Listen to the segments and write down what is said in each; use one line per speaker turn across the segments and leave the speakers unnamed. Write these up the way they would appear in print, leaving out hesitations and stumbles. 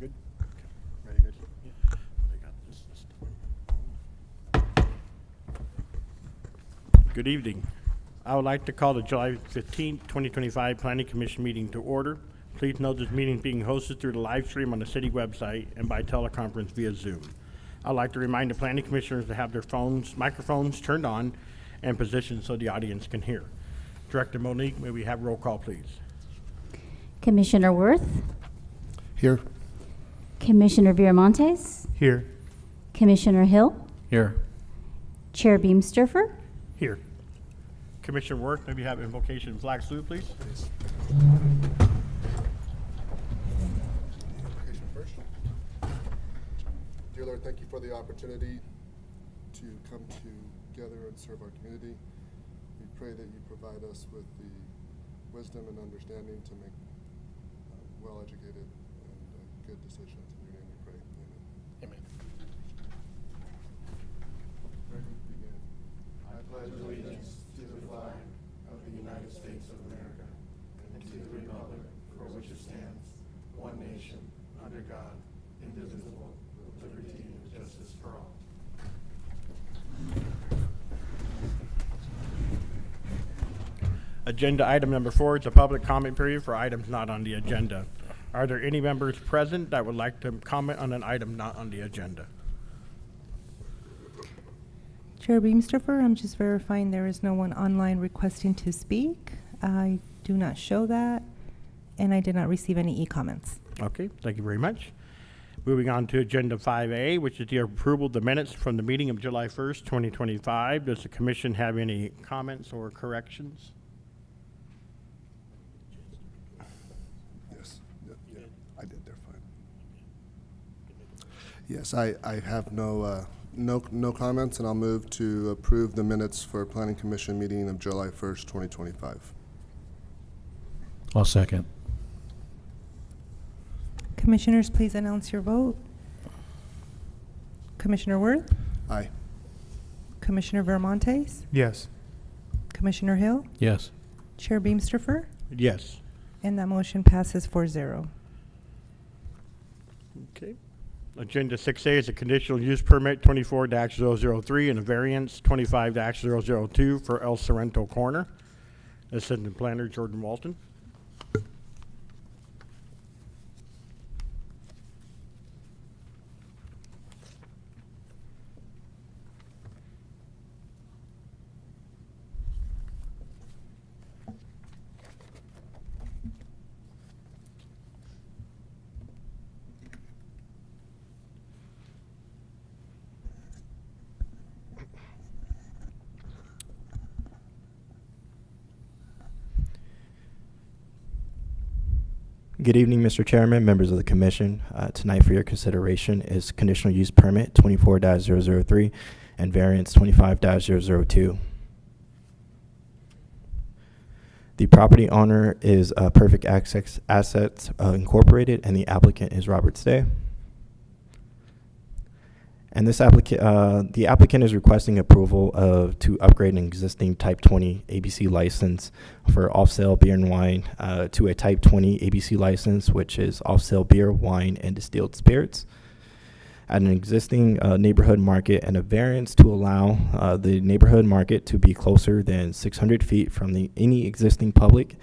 Good? Okay. Very good. Yeah. I got this. Good evening. I would like to call the July 15th, 2025 Planning Commission meeting to order. Please note this meeting is being hosted through the live stream on the city website and by teleconference via Zoom. I'd like to remind the planning commissioners to have their microphones turned on and positioned so the audience can hear. Director Monique, may we have roll call, please?
Commissioner Worth,
Here.
Commissioner Viramontes,
Here.
Commissioner Hill,
Here.
Chair Beamsterfer,
Here. Commissioner Worth, may we have invocation and flag salute, please?
Invocation first. Dear Lord, thank you for the opportunity to come together and serve our community. We pray that you provide us with the wisdom and understanding to make well-educated and good decisions. In your name we pray. Amen.
Amen.
Ready to begin. I pledge allegiance to the flag of the United States of America and to the republic for which it stands, one nation, under God, indivisible, with liberty and justice for all.
Agenda item number 4 is a public comment period for items not on the agenda. Are there any members present that would like to comment on an item not on the agenda?
Chair Beamsterfer, I'm just verifying there is no one online requesting to speak. I do not show that, and I did not receive any e-comments.
Okay, thank you very much. Moving on to agenda 5A, which is the approval of the minutes from the meeting of July 1st, 2025. Does the commission have any comments or corrections?
Yes. Yeah, I did. They're fine. Yes, I have no comments, and I'll move to approve the minutes for Planning Commission meeting of July 1st, 2025.
I'll second.
Commissioners, please announce your vote. Commissioner Worth,
Aye.
Commissioner Viramontes,
Yes.
Commissioner Hill,
Yes.
Chair Beamsterfer,
Yes.
and that motion passes 4-0.
Okay. Agenda 6A is a conditional use permit 24-003 and a variance 25-002 for El Sorrento Corner. Assistant Planner Jordan Walton.
Good evening, Mr. Chairman, members of the Commission. Tonight for your consideration is conditional use permit 24-003 and variance 25-002. The property owner is Perfect Access Assets Incorporated, and the applicant is Robert Stay. And this the applicant is requesting approval to upgrade an existing Type 20 ABC license for off-sale beer and wine to a Type 20 ABC license, which is off-sale beer, wine, and distilled spirits at an existing neighborhood market, and a variance to allow the neighborhood market to be closer than 600 feet from any existing public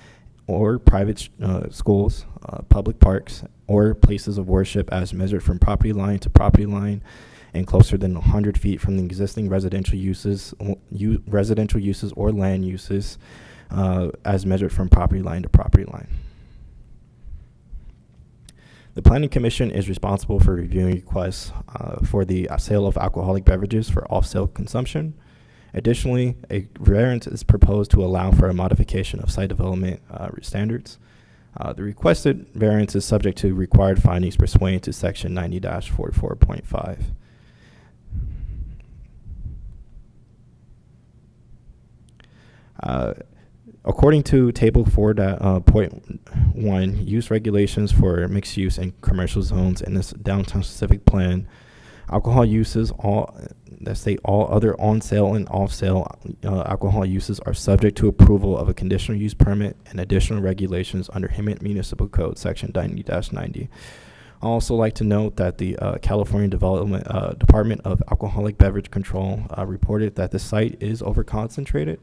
or private schools, public parks, or places of worship as measured from property line to property line, and closer than 100 feet from the existing residential uses or land uses as measured from property line to property line. The Planning Commission is responsible for reviewing requests for the sale of alcoholic beverages for off-sale consumption. Additionally, a variance is proposed to allow for a modification of site development standards. The requested variance is subject to required findings pursuant to Section 90-44.5. According to Table 4.1, use regulations for mixed use and commercial zones in this downtown specific plan, alcohol uses, all other on-sale and off-sale alcohol uses are subject to approval of a conditional use permit and additional regulations under Hemet Municipal Code Section 90-90. I'd also like to note that the California Department of Alcoholic Beverage Control reported that the site is overconcentrated.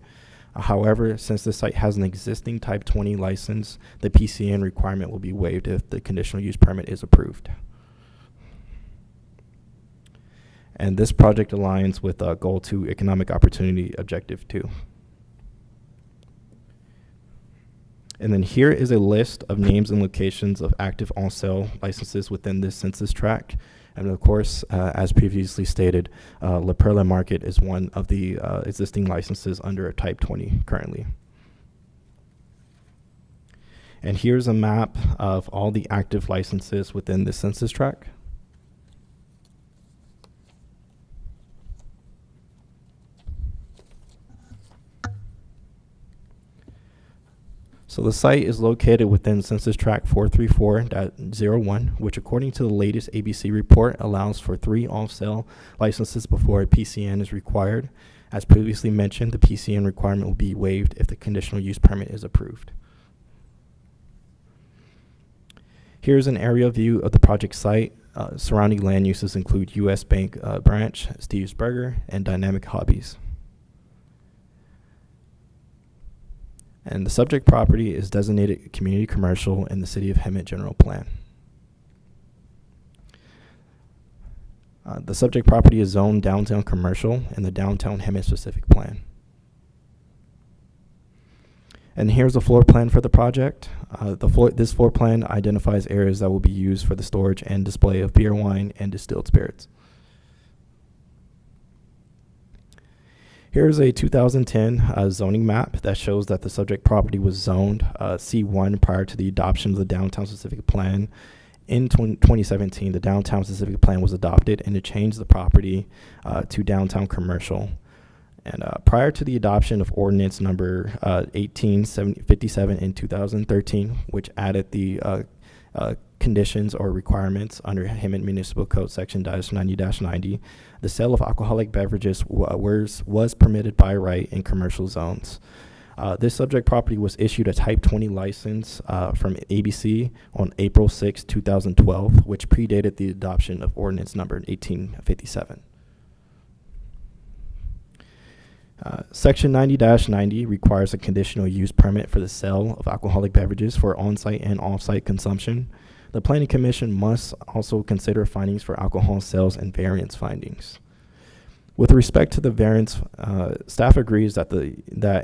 However, since the site has an existing Type 20 license, the PCN requirement will be waived if the conditional use permit is approved. And this project aligns with Goal 2 Economic Opportunity Objective 2. And then here is a list of names and locations of active on-sale licenses within this census tract. And of course, as previously stated, La Perla Market is one of the existing licenses under Type 20 currently. And here's a map of all the active licenses within the census tract. So the site is located within Census Tract 434.01, which according to the latest ABC report allows for 3 off-sale licenses before a PCN is required. As previously mentioned, the PCN requirement will be waived if the conditional use permit is approved. Here's an aerial view of the project site. Surrounding land uses include U.S. Bank Branch, Steve's Burger, and Dynamic Hobbies. And the subject property is designated community commercial in the City of Hemet General Plan. The subject property is zoned downtown commercial in the Downtown Hemet Specific Plan. And here's a floor plan for the project. This floor plan identifies areas that will be used for the storage and display of beer, wine, and distilled spirits. Here's a 2010 zoning map that shows that the subject property was zoned C1 prior to the adoption of the Downtown Specific Plan. In 2017, the Downtown Specific Plan was adopted and it changed the property to downtown commercial. And prior to the adoption of ordinance number 1857 in 2013, which added the conditions or requirements under Hemet Municipal Code Section -90-90, the sale of alcoholic beverages was permitted by right in commercial zones. This subject property was issued a Type 20 license from ABC on April 6, 2012, which predated the adoption of ordinance number 1857. Section 90-90 requires a conditional use permit for the sale of alcoholic beverages for on-site and off-site consumption. The Planning Commission must also consider findings for alcohol sales and variance findings. With respect to the variance, staff agrees that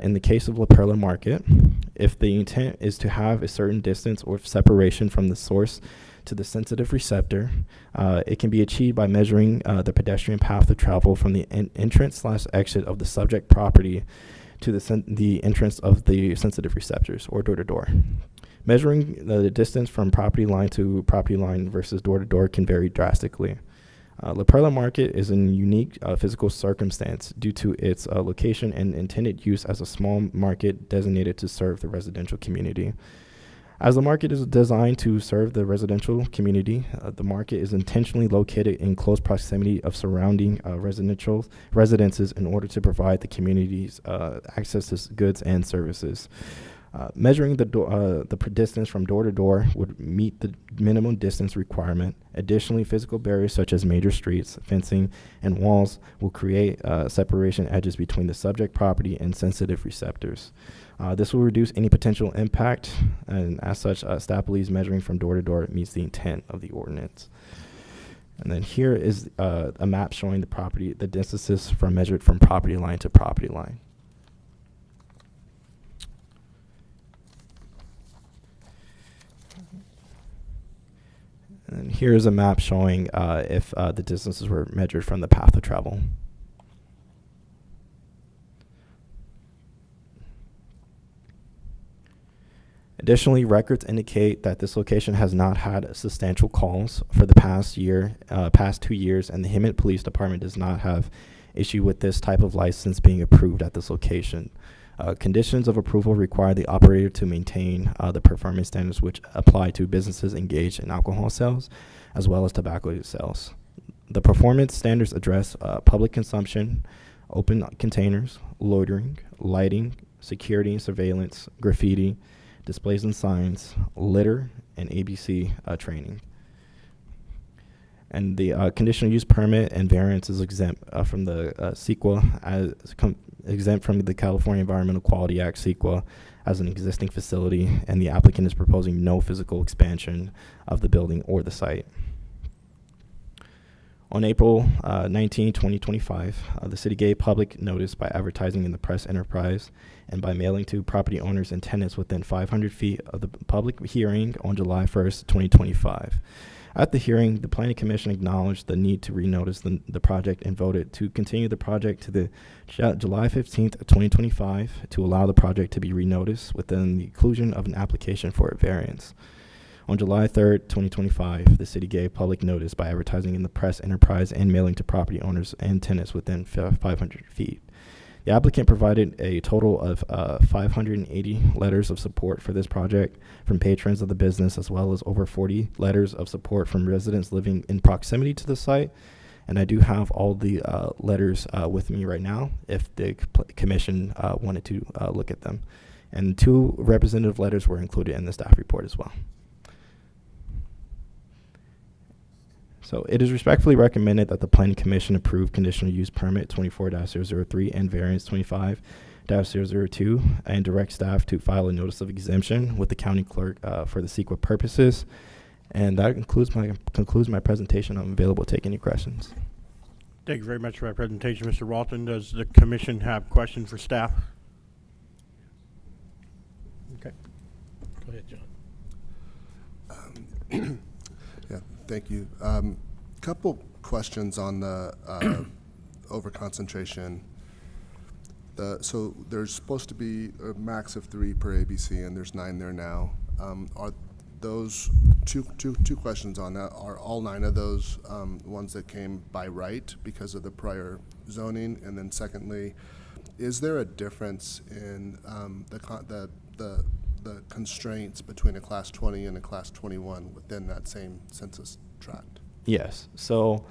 in the case of La Perla Market, if the intent is to have a certain distance or separation from the source to the sensitive receptor, it can be achieved by measuring the pedestrian path of travel from the entrance/exit of the subject property to the entrance of the sensitive receptors, or door-to-door. Measuring the distance from property line to property line versus door-to-door can vary drastically. La Perla Market is a unique physical circumstance due to its location and intended use as a small market designated to serve the residential community. As the market is designed to serve the residential community, the market is intentionally located in close proximity of surrounding residences in order to provide the community's access to goods and services. Measuring the distance from door to door would meet the minimum distance requirement. Additionally, physical barriers such as major streets, fencing, and walls will create separation edges between the subject property and sensitive receptors. This will reduce any potential impact, and as such, staff believes measuring from door to door meets the intent of the ordinance. And then here is a map showing the distances measured from property line to property line. And here's a map showing if the distances were measured from the path of travel. Additionally, records indicate that this location has not had substantial calls for the past 2 years, and the Hemet Police Department does not have issue with this type of license being approved at this location. Conditions of approval require the operator to maintain the performance standards which apply to businesses engaged in alcohol sales as well as tobacco sales. The performance standards address public consumption, open containers, loitering, lighting, security and surveillance, graffiti, displays and signs, litter, and ABC training. And the conditional use permit and variance is exempt from the CEQA, exempt from the California Environmental Quality Act CEQA as an existing facility, and the applicant is proposing no physical expansion of the building or the site. On April 19, 2025, the city gave public notice by advertising in the press enterprise and by mailing to property owners and tenants within 500 feet of the public hearing on July 1st, 2025. At the hearing, the Planning Commission acknowledged the need to renotice the project and voted to continue the project to the July 15th, 2025 to allow the project to be renoticed within the inclusion of an application for a variance. On July 3rd, 2025, the city gave public notice by advertising in the press enterprise and mailing to property owners and tenants within 500 feet. The applicant provided a total of 580 letters of support for this project from patrons of the business, as well as over 40 letters of support from residents living in proximity to the site. And I do have all the letters with me right now if the commission wanted to look at them. And 2 representative letters were included in the staff report as well. So it is respectfully recommended that the Planning Commission approve conditional use permit 24-003 and variance 25-002 and direct staff to file a notice of exemption with the county clerk for the CEQA purposes. And that concludes my presentation. I'm available to take any questions.
Thank you very much for that presentation, Mr. Walton. Does the commission have questions for staff? Okay.
Go ahead, John.
Yeah, thank you. Couple questions on the overconcentration. So there's supposed to be a max of 3 per ABC, and there's 9 there now. Are those two questions on that? Are all 9 of those ones that came by right because of the prior zoning? And then secondly, is there a difference in the constraints between a Class 20 and a Class 21 within that same census tract?
Yes. So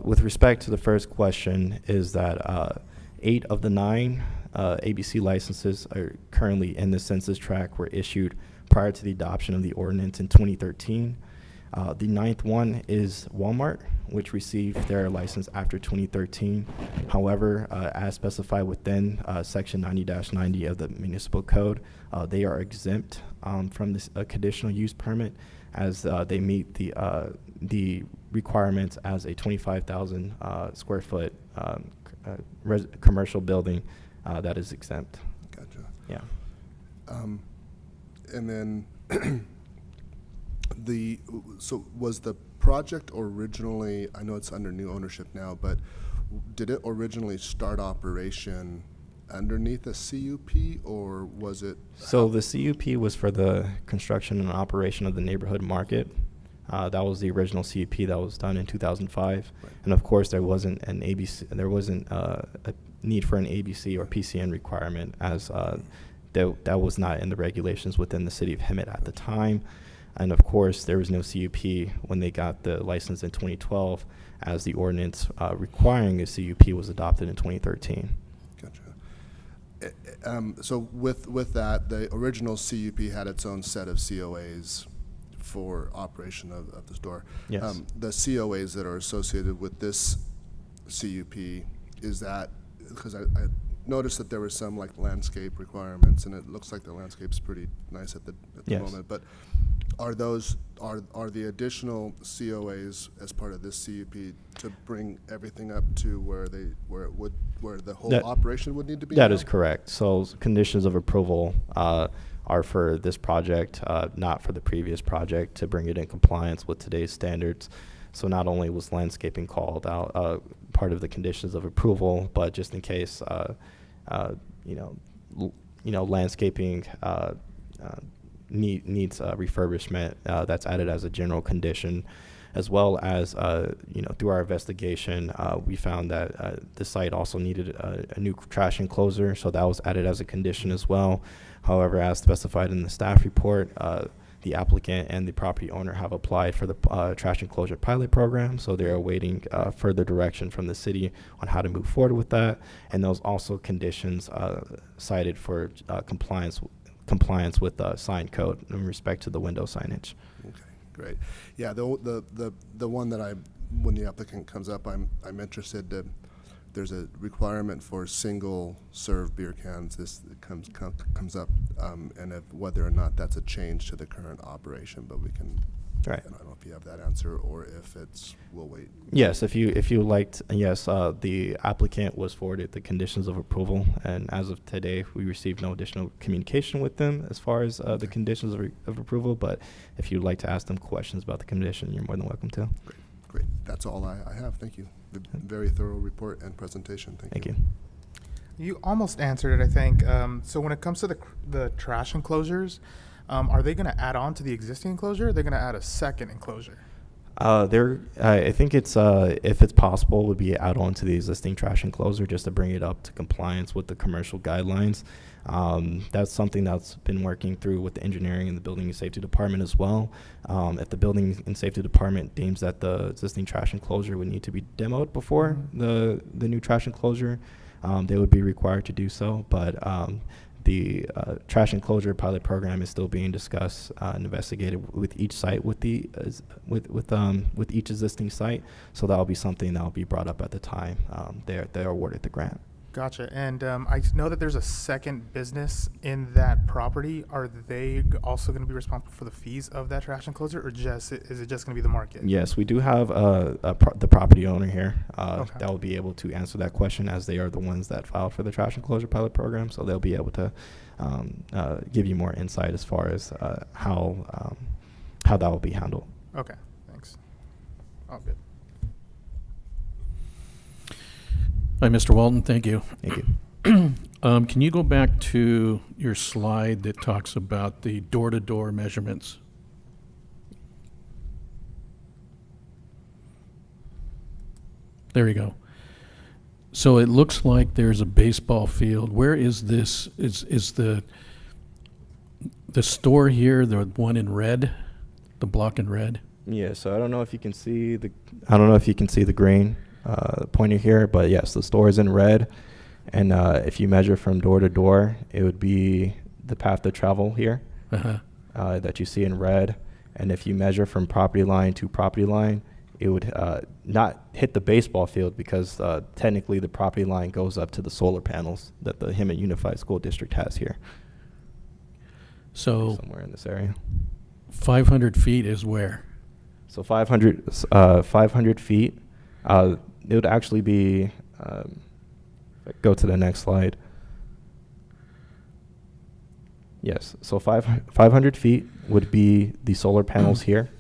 with respect to the first question is that 8 of the 9 ABC licenses are currently in the census tract were issued prior to the adoption of the ordinance in 2013. The 9th one is Walmart, which received their license after 2013. However, as specified within Section 90-90 of the Municipal Code, they are exempt from this conditional use permit as they meet the requirements as a 25,000 square foot commercial building that is exempt.
Gotcha.
Yeah.
And then so was the project originally, I know it's under new ownership now, but did it originally start operation underneath a CUP, or was it?
So the CUP was for the construction and operation of the neighborhood market. That was the original CUP that was done in 2005.
Right.
And of course there wasn't an ABC, there wasn't a need for an ABC or PCN requirement as that was not in the regulations within the city of Hemet at the time. And of course, there was no CUP when they got the license in 2012, as the ordinance requiring a CUP was adopted in 2013.
Gotcha. So with that, the original CUP had its own set of COAs for operation of the store.
Yes.
The COAs that are associated with this CUP, is that, because I noticed that there were some like landscape requirements, and it looks like the landscape's pretty nice at the
Yes.
moment, but are the additional COAs as part of this CUP to bring everything up to where the whole operation would need to be?
That is correct. So conditions of approval are for this project, not for the previous project, to bring it in compliance with today's standards. So not only was landscaping called out part of the conditions of approval, but just in case, landscaping needs refurbishment, that's added as a general condition, as well as through our investigation, we found that the site also needed a new trash enclosure, so that was added as a condition as well. However, as specified in the staff report, the applicant and the property owner have applied for the trash enclosure pilot program, so they're awaiting further direction from the city on how to move forward with that. And those also conditions cited for compliance with sign code in respect to the window signage.
Okay, Great. Yeah, the one that when the applicant comes up, I'm interested to, there's a requirement for single serve beer cans. This comes up, and whether or not that's a change to the current operation, but we can,
Right.
I don't know if you have that answer or if we'll wait.
Yes, if you liked, yes, the applicant was forwarded the conditions of approval, and as of today, we received no additional communication with them as far as the conditions of approval, but if you'd like to ask them questions about the condition, you're more than welcome to.
Great. That's all I have. Thank you. Very thorough report and presentation. Thank you.
You almost answered it, I think. So when it comes to the trash enclosures, are they going to add on to the existing enclosure? Or are they going to add a second enclosure?
I think it's if it's possible, would be add on to the existing trash enclosure just to bring it up to compliance with the commercial guidelines. That's something that's been working through with the engineering and the building and safety department as well. If the building and safety department deems that the existing trash enclosure would need to be demoed before the new trash enclosure, they would be required to do so. But the trash enclosure pilot program is still being discussed and investigated with each site, with each existing site. So that will be something that will be brought up at the time they're awarded the grant.
Gotcha. And I know that there's a second business in that property. Are they also going to be responsible for the fees of that trash enclosure, or is it just going to be the market?
Yes, we do have the property owner here
Okay.
that will be able to answer that question, as they are the ones that filed for the trash enclosure pilot program. So they'll be able to give you more insight as far as how that will be handled.
Okay. Thanks. Oh, good.
Hi, Mr. Walton, thank you.
Thank you.
Can you go back to your slide that talks about the door-to-door measurements? There you go. So it looks like there's a baseball field. Where is this? Is the store here the one in red, the block in red?
Yeah. So I don't know if you can see the green pointer here, but yes, the store is in red, and if you measure from door to door, it would be the path to travel here that you see in red, and if you measure from property line to property line, it would not hit the baseball field, because technically the property line goes up to the solar panels that the Hemet Unified School District has here.
So
Somewhere in this area.
500 feet is where?
So 500 feet. It would actually be, go to the next slide. Yes, so 500 feet would be the solar panels here,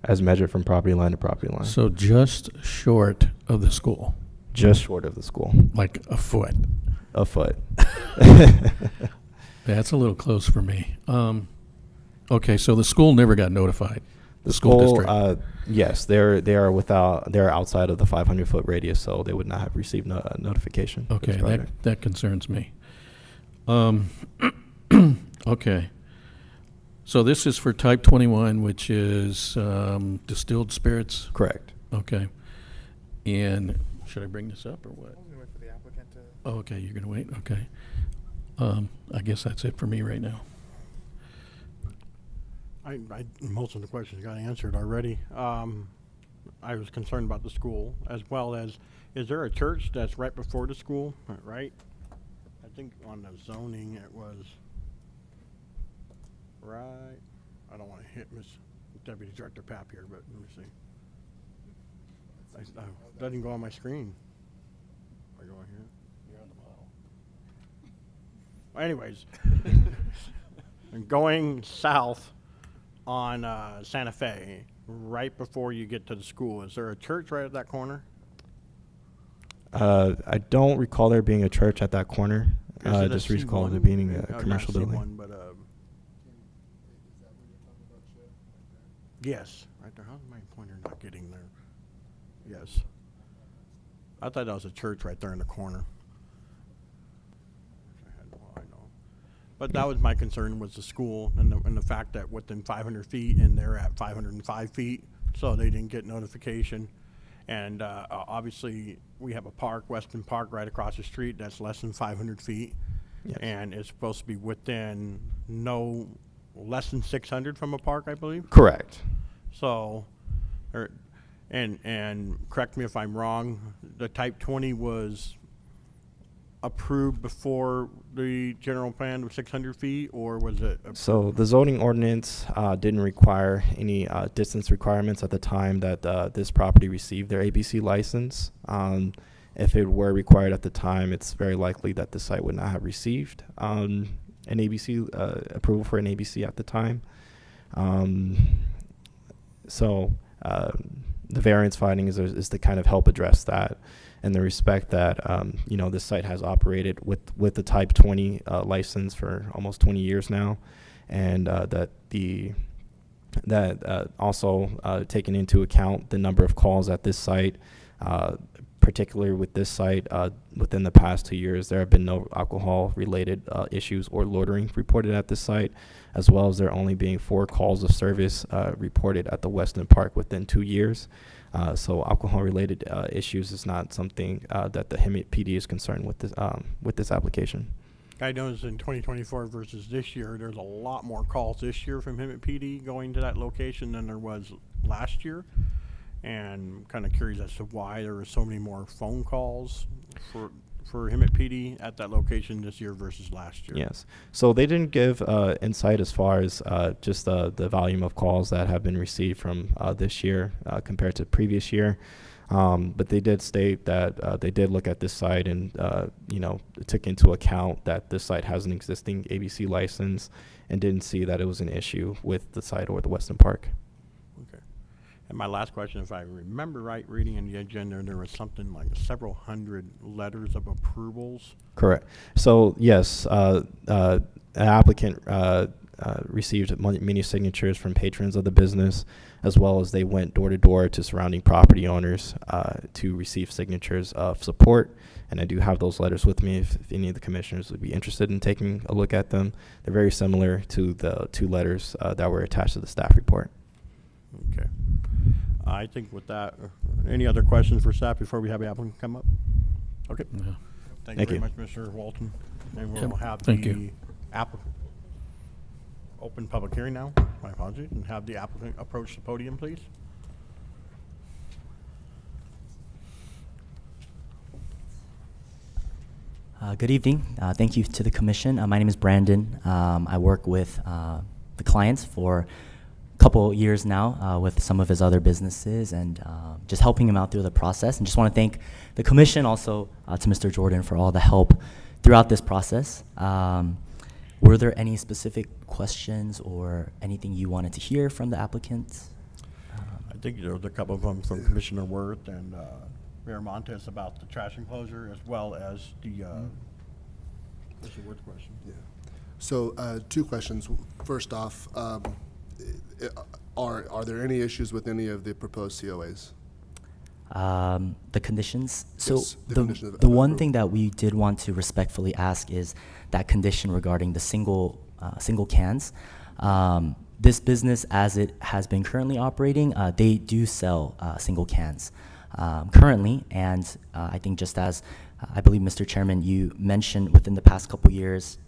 as measured from property line to property line.
So just short of the school,
Just short of the school.
like a foot.
A foot.
That's a little close for me. Okay, so the school never got notified.
The
school
school,
district.
yes, they're outside of the 500-foot radius, so they would not have received notification. for
Okay,
this project.
that concerns me. Okay. So this is for type 21, which is distilled spirits?
Correct.
Okay. And should I bring this up or what?
I was going to wait for the applicant to.
Oh, okay, you're going to wait? Okay. I guess that's it for me right now.
Most of the questions got answered already. I was concerned about the school, as well as, is there a church that's right before the school, right? I think on the zoning it was right. I don't want to hit Miss Deputy Director Papp here, but let me see. Doesn't go on my screen. I go on here. You're on the bottom. Anyways, going south on Santa Fe, right before you get to the school, is there a church right at that corner?
I don't recall there being a church at that corner. I just recall there being a commercial building.
One, but yes, right there. How's my pointer not getting there? Yes. I thought that was a church right there in the corner. I know. But that was my concern, was the school and the fact that within 500 feet and they're at 505 feet, so they didn't get notification. And obviously, we have a park, Weston Park, right across the street. That's less than 500 feet.
Yes.
And it's supposed to be within no less than 600 from a park, I believe.
Correct.
So, and correct me if I'm wrong, the type 20 was approved before the general plan of 600 feet, or was it?
So the zoning ordinance didn't require any distance requirements at the time that this property received their ABC license. If it were required at the time, it's very likely that the site would not have received an ABC approval for an ABC at the time. So the variance finding is to kind of help address that, in the respect that this site has operated with the Type 20 license for almost 20 years now, and that also taking into account the number of calls at this site. Particularly with this site, within the past 2 years, there have been no alcohol-related issues or loitering reported at this site, as well as there only being 4 calls of service reported at the Weston Park within 2 years. So alcohol-related issues is not something that the Hemet PD is concerned with this application.
I noticed in 2024 versus this year, there's a lot more calls this year from Hemet PD going to that location than there was last year. And kind of curious as to why there were so many more phone calls for Hemet PD at that location this year versus last year.
Yes. So they didn't give insight as far as just the volume of calls that have been received from this year compared to previous year. But they did state that they did look at this site and, took into account that this site has an existing ABC license and didn't see that it was an issue with the site or the Weston Park.
Okay. And my last question, if I remember right, reading in the agenda, there was something like several hundred letters of approvals.
Correct. So yes, an applicant received many signatures from patrons of the business, as well as they went door to door to surrounding property owners to receive signatures of support. And I do have those letters with me if any of the commissioners would be interested in taking a look at them. They're very similar to the 2 letters that were attached to the staff report.
Okay. I think with that, any other questions for staff before we have the applicant come up? Okay.
No.
Thank you
Thank
very
you.
much, Mr. Walton. And
Yep.
we'll have
Thank
the
you.
applicant open public hearing now. My apologies. And have the applicant approach the podium, please.
Good evening. Thank you to the commission. My name is Brandon. I work with the clients for a couple years now with some of his other businesses and just helping him out through the process. And just want to thank the commission also to Mr. Jordan for all the help throughout this process. Were there any specific questions or anything you wanted to hear from the applicant?
I think there was a couple of them from Commissioner Worth and Mayor Montes about the trash enclosure, as well as the Commissioner Worth's question.
Yeah. So 2 questions. First off, are there any issues with any of the proposed COAs?
The conditions. So
Yes, the
the
condition of
one
approval.
thing that we did want to respectfully ask is that condition regarding the single cans. This business, as it has been currently operating, they do sell single cans currently, and I think just as I believe, Mr. Chairman, you mentioned within the past couple years,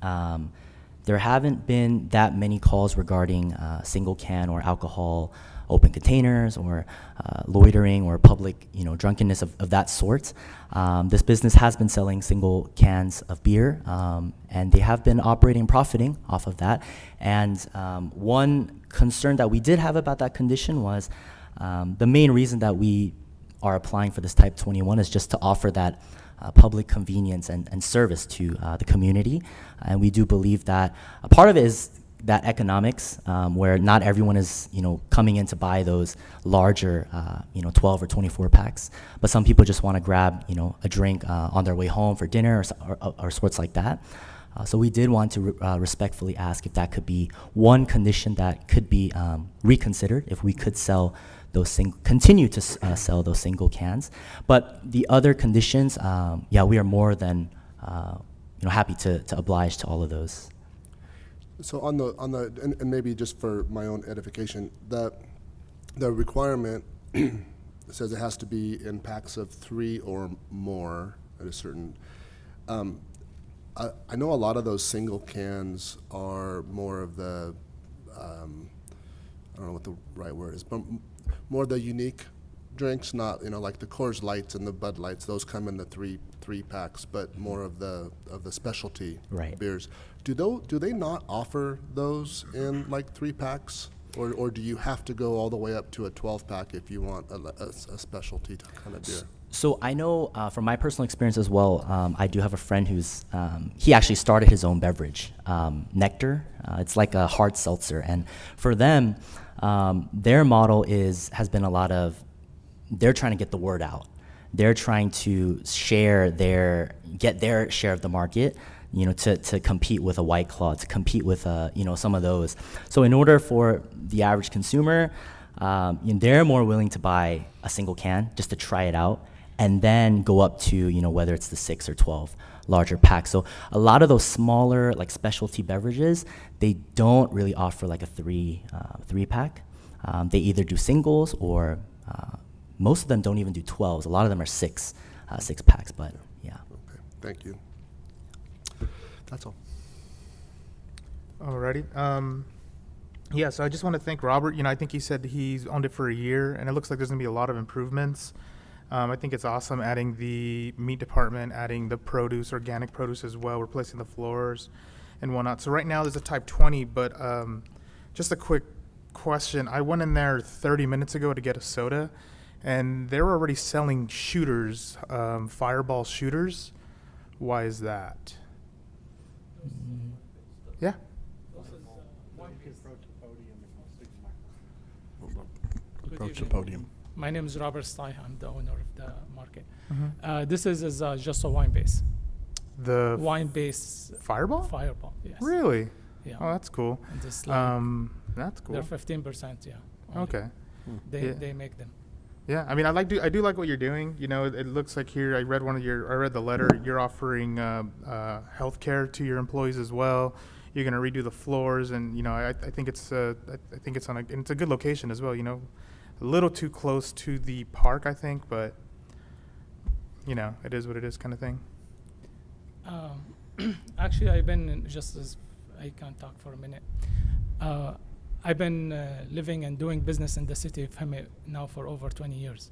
there haven't been that many calls regarding single can or alcohol open containers or loitering or public, drunkenness of that sort. This business has been selling single cans of beer, and they have been operating and profiting off of that. And one concern that we did have about that condition was the main reason that we are applying for this Type 21 is just to offer that public convenience and service to the community. And we do believe that a part of it is that economics, where not everyone is, coming in to buy those larger, 12 or 24 packs, but some people just want to grab, a drink on their way home for dinner or sorts like that. So we did want to respectfully ask if that could be one condition that could be reconsidered, if we could sell continue to sell those single cans. But the other conditions, we are more than happy to oblige to all of those.
So on the and maybe just for my own edification, the requirement says it has to be in packs of 3 or more at a certain. I know a lot of those single cans are more of the, I don't know what the right word is, but more the unique drinks, not, like the Coors Lights and the Bud Lights. Those come in the three packs, but more of the specialty
Right.
beers. Do they not offer those in like 3 packs? Or do you have to go all the way up to a 12-pack if you want a specialty kind of beer?
So I know from my personal experience as well, I do have a friend who's, he actually started his own beverage, Nectar. It's like a hard seltzer. And for them, their model has been a lot of, they're trying to get the word out. They're trying to get their share of the market, to compete with a White Claw, to compete with, some of those. So in order for the average consumer, they're more willing to buy a single can just to try it out, and then go up to, whether it's the 6 or 12 larger packs. So a lot of those smaller, like specialty beverages, they don't really offer like a 3-pack. They either do singles or most of them don't even do 12s. A lot of them are 6 packs, but yeah.
Okay, thank you. That's all.
Alrighty. Yeah, so I just want to thank Robert. I think he said he's owned it for a year, and it looks like there's going to be a lot of improvements. I think it's awesome adding the meat department, adding the produce, organic produce as well, replacing the floors and whatnot. So right now there's a type 20, but just a quick question. I went in there 30 minutes ago to get a soda, and they were already selling shooters, fireball shooters. Why is that? Yeah.
Approach the podium.
My name is Robert Sly. I'm the owner of the market.
Mhm.
This is just a wine base.
The
Wine base
Fireball?
Fireball. Yes.
Really?
Yeah.
Oh, that's cool.
And this line,
That's cool.
they're 15%. Yeah. only.
Okay. Yeah.
They make them.
Yeah, I mean, I do like what you're doing. It looks like here I read the letter. You're offering healthcare to your employees as well. You're gonna redo the floors, and I think it's it's a good location as well. A little too close to the park, I think, but it is what it is, kind of thing.
Actually, I've been I can talk for a minute. I've been living and doing business in the city of Hemet now for over 20 years.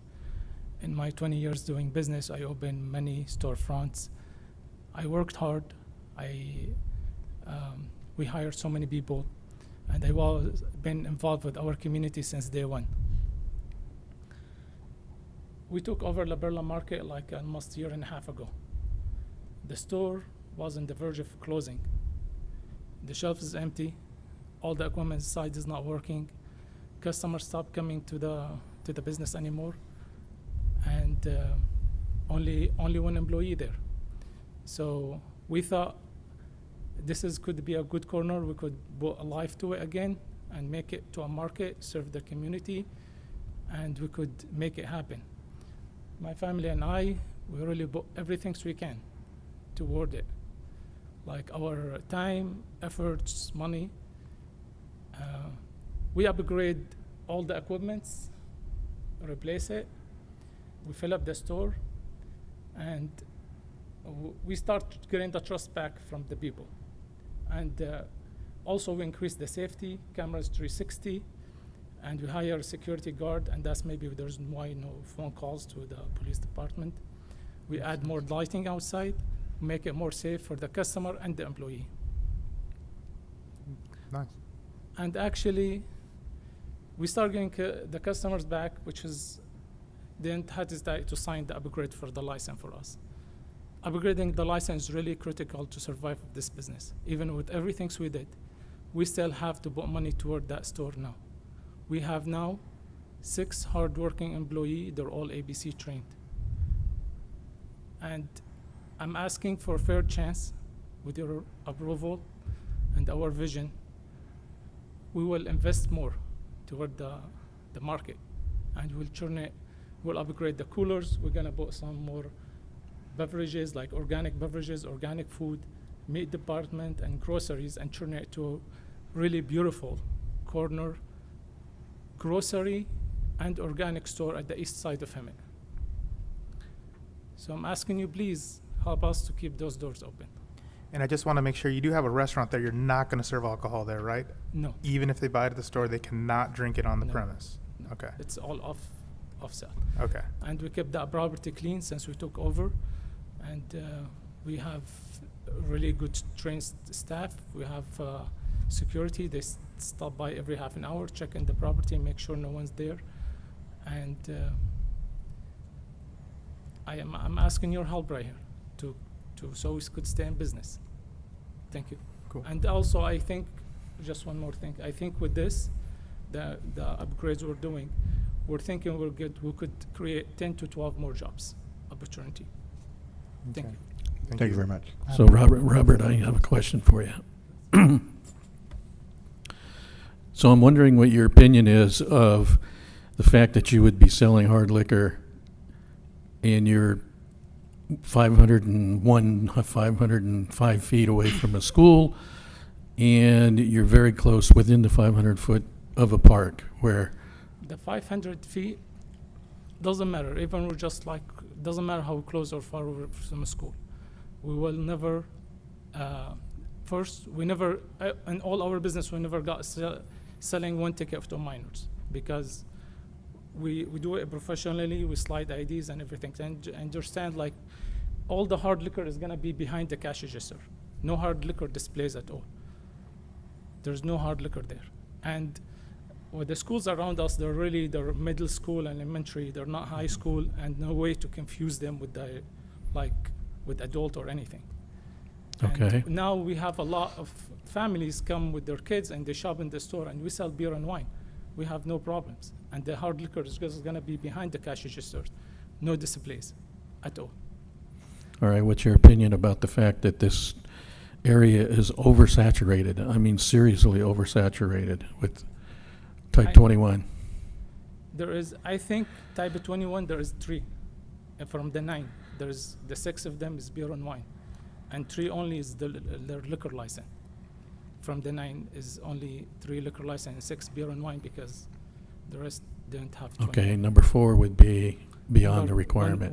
In my 20 years doing business, I opened many storefronts. I worked hard. We hired so many people, and I've always been involved with our community since day one. We took over La Perla Market like almost a year and a half ago. The store was on the verge of closing. The shelf is empty. All the equipment inside is not working. Customers stopped coming to the business anymore, and only one employee there. So we thought could be a good corner. We could put a life to it again and make it to a market, serve the community, and we could make it happen. My family and I, we really put everything we can toward it, like our time, efforts, money. We upgrade all the equipments, replace it. We fill up the store, and we start getting the trust back from the people. And also we increase the safety, cameras 360, and we hire a security guard, and that's maybe the reason why no phone calls to the police department. We add more lighting outside, make it more safe for the customer and the employee.
Nice.
And actually, we start getting the customers back, which is then had to sign the upgrade for the license for us. Upgrading the license is really critical to survive this business. Even with everything we did, we still have to put money toward that store now. We have now 6 hardworking employees. They're all ABC trained. And I'm asking for a fair chance with your approval and our vision. We will invest more toward the market, and we'll upgrade the coolers. We're gonna put some more beverages, like organic beverages, organic food, meat department, and groceries, and turn it to a really beautiful corner grocery and organic store at the east side of Hemet. So I'm asking you, please help us to keep those doors open.
And I just want to make sure you do have a restaurant there. You're not going to serve alcohol there, right?
No,
Even if they buy it at the store, they cannot drink it on the
No.
premise.
no.
Okay.
It's all offset.
Okay.
And we kept that property clean since we took over. And we have really good trained staff. We have security. They stop by every half an hour, check in the property, make sure no one's there. And I'm asking your help right here to so we could stay in business. Thank you.
Cool.
And also, I think, just one more thing. I think with this, the upgrades we're doing, we're thinking we could create 10 to 12 more jobs opportunity. Thank
Okay.
you.
Thank you very much.
So Robert, I have a question for you. So I'm wondering what your opinion is of the fact that you would be selling hard liquor and you're 505 feet away from a school, and you're very close within the 500 foot of a park where,
The 500 feet doesn't matter. Even we're just like, doesn't matter how close or far we're from a school. We will never, in all our business, we never got selling one ticket to minors because we do it professionally. We slide IDs and everything. And understand, like, all the hard liquor is gonna be behind the cash register. No hard liquor displays at all. There's no hard liquor there. And with the schools around us, they're middle school and elementary. They're not high school, and no way to confuse them with with adult or anything.
Okay.
And now we have a lot of families come with their kids and they shop in the store, and we sell beer and wine. We have no problems. And the hard liquor is just gonna be behind the cash registers. No displays at all.
all right, what's your opinion about the fact that this area is oversaturated? I mean, seriously oversaturated with type 21.
There is, I think, type 21, there is 3. And from the 9, there's the 6 of them is beer and wine. And 3 only is their liquor license. From the 9 is only 3 liquor license and 6 beer and wine because the rest didn't have 21.
Okay, number 4 would be beyond the requirement.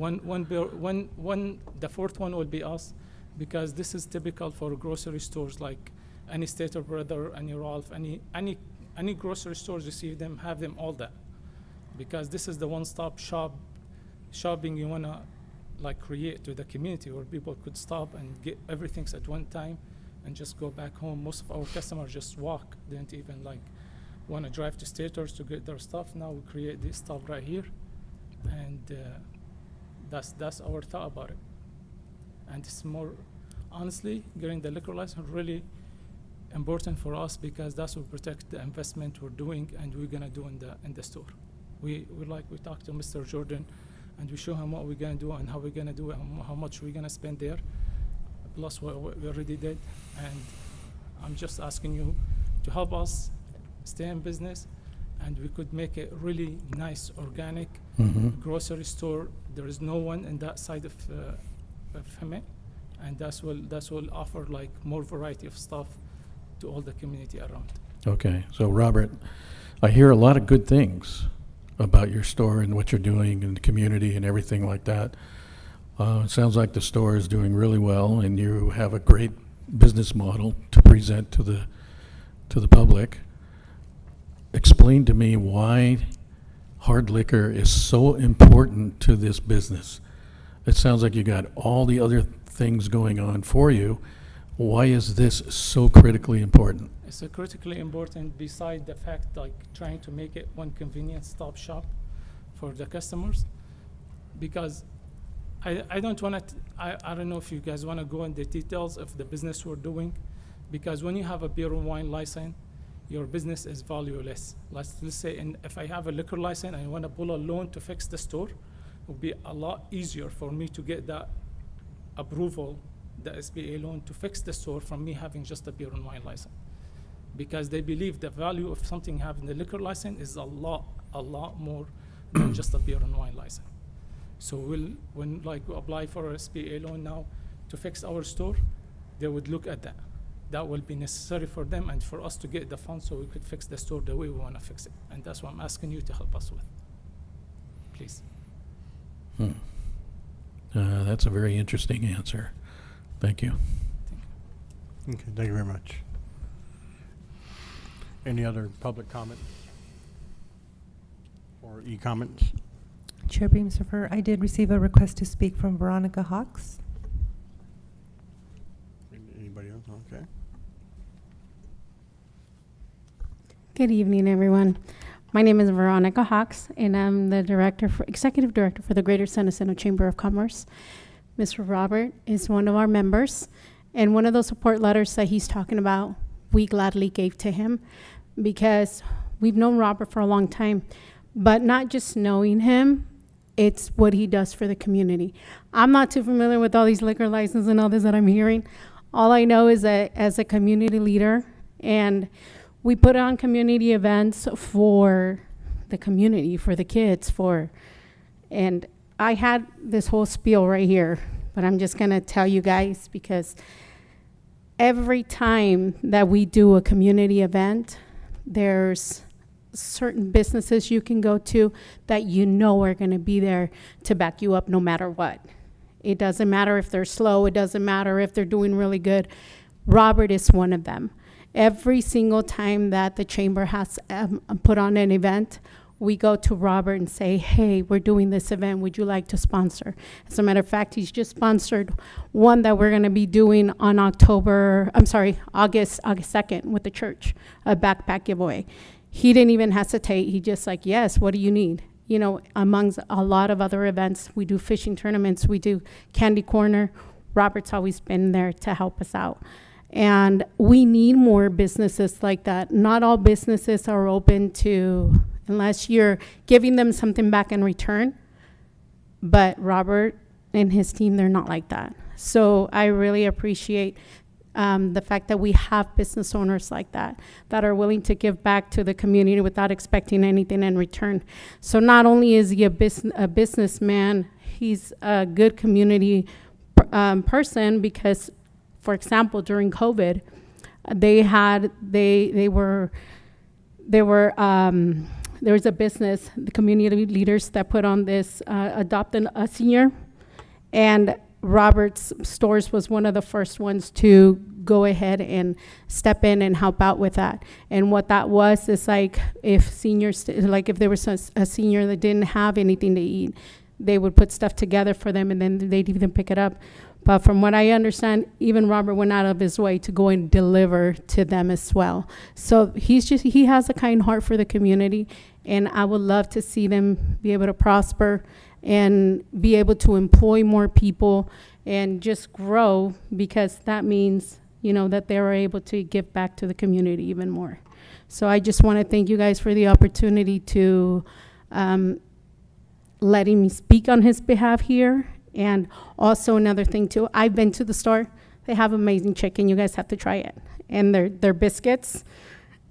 The fourth one will be us because this is typical for grocery stores like any Stater Brother, any Ralph, any grocery stores you see them, have them all that. Because this is the one-stop shopping you wanna like create to the community where people could stop and get everything at one time and just go back home. Most of our customers just walk, didn't even like wanna drive to Staters to get their stuff. Now we create this stuff right here, and that's our thought about it. And it's more, honestly, getting the liquor license really important for us because that will protect the investment we're doing and we're gonna do in the store. We talked to Mr. Jordan and we show him what we're gonna do and how we're gonna do it and how much we're gonna spend there, plus what we already did. And I'm just asking you to help us stay in business and we could make it really nice, organic grocery store. There is no one in that side of Heme, and that will offer like more variety of stuff to all the community around.
Okay, so Robert, I hear a lot of good things about your store and what you're doing in the community and everything like that. It sounds like the store is doing really well and you have a great business model to present to the public. Explain to me why hard liquor is so important to this business. It sounds like you got all the other things going on for you. Why is this so critically important?
It's critically important beside the fact like trying to make it one convenient stop shop for the customers, because I don't want to, I don't know if you guys want to go into the details of the business we're doing, because when you have a beer and wine license, your business is valueless. Let's say if I have a liquor license and I want to pull a loan to fix the store, it would be a lot easier for me to get that approval, the SBA loan to fix the store from me having just a beer and wine license. Because they believe the value of something having the liquor license is a lot more than just a beer and wine license. So when we apply for a SBA loan now to fix our store, they would look at that. That will be necessary for them and for us to get the funds so we could fix the store the way we want to fix it. And that's what I'm asking you to help us with. Please.
That's a very interesting answer. Thank you.
Thank you.
Okay, thank you very much. Any other public comments? Or e-comments?
Chair Beamsterfer, I did receive a request to speak from Veronica Hawks.
Anybody else? Okay.
Good evening, everyone. My name is Veronica Hawks, and I'm the executive director for the Greater San Jacinto Chamber of Commerce. Mr. Robert is one of our members, and one of those support letters that he's talking about, we gladly gave to him because we've known Robert for a long time, but not just knowing him, it's what he does for the community. I'm not too familiar with all these liquor licenses and all this that I'm hearing. All I know is that as a community leader, and we put on community events for the community, for the kids, and I had this whole spiel right here, but I'm just gonna tell you guys because every time that we do a community event, there's certain businesses you can go to that you know are gonna be there to back you up no matter what. It doesn't matter if they're slow, it doesn't matter if they're doing really good. Robert is one of them. Every single time that the chamber has put on an event, we go to Robert and say, hey, we're doing this event, would you like to sponsor? As a matter of fact, he's just sponsored one that we're gonna be doing on August 2nd with the church, a backpack giveaway. He didn't even hesitate, he just like, yes, what do you need? You know, amongst a lot of other events, we do fishing tournaments, we do candy corner. Robert's always been there to help us out. And we need more businesses like that. Not all businesses are open to, unless you're giving them something back in return. But Robert and his team, they're not like that. So I really appreciate the fact that we have business owners like that are willing to give back to the community without expecting anything in return. So not only is he a businessman, he's a good community person because, for example, during COVID, there was a business, the community leaders that put on this adopt a senior, and Robert's Stores was one of the first ones to go ahead and step in and help out with that. And what that was is like if seniors, like if there was a senior that didn't have anything to eat, they would put stuff together for them and then they'd even pick it up. But from what I understand, even Robert went out of his way to go and deliver to them as well. So he has a kind heart for the community, and I would love to see them be able to prosper and be able to employ more people and just grow, because that means, you know, that they're able to give back to the community even more. So I just want to thank you guys for the opportunity to letting me speak on his behalf here. And also another thing too, I've been to the store. They have amazing chicken. You guys have to try it. And their biscuits,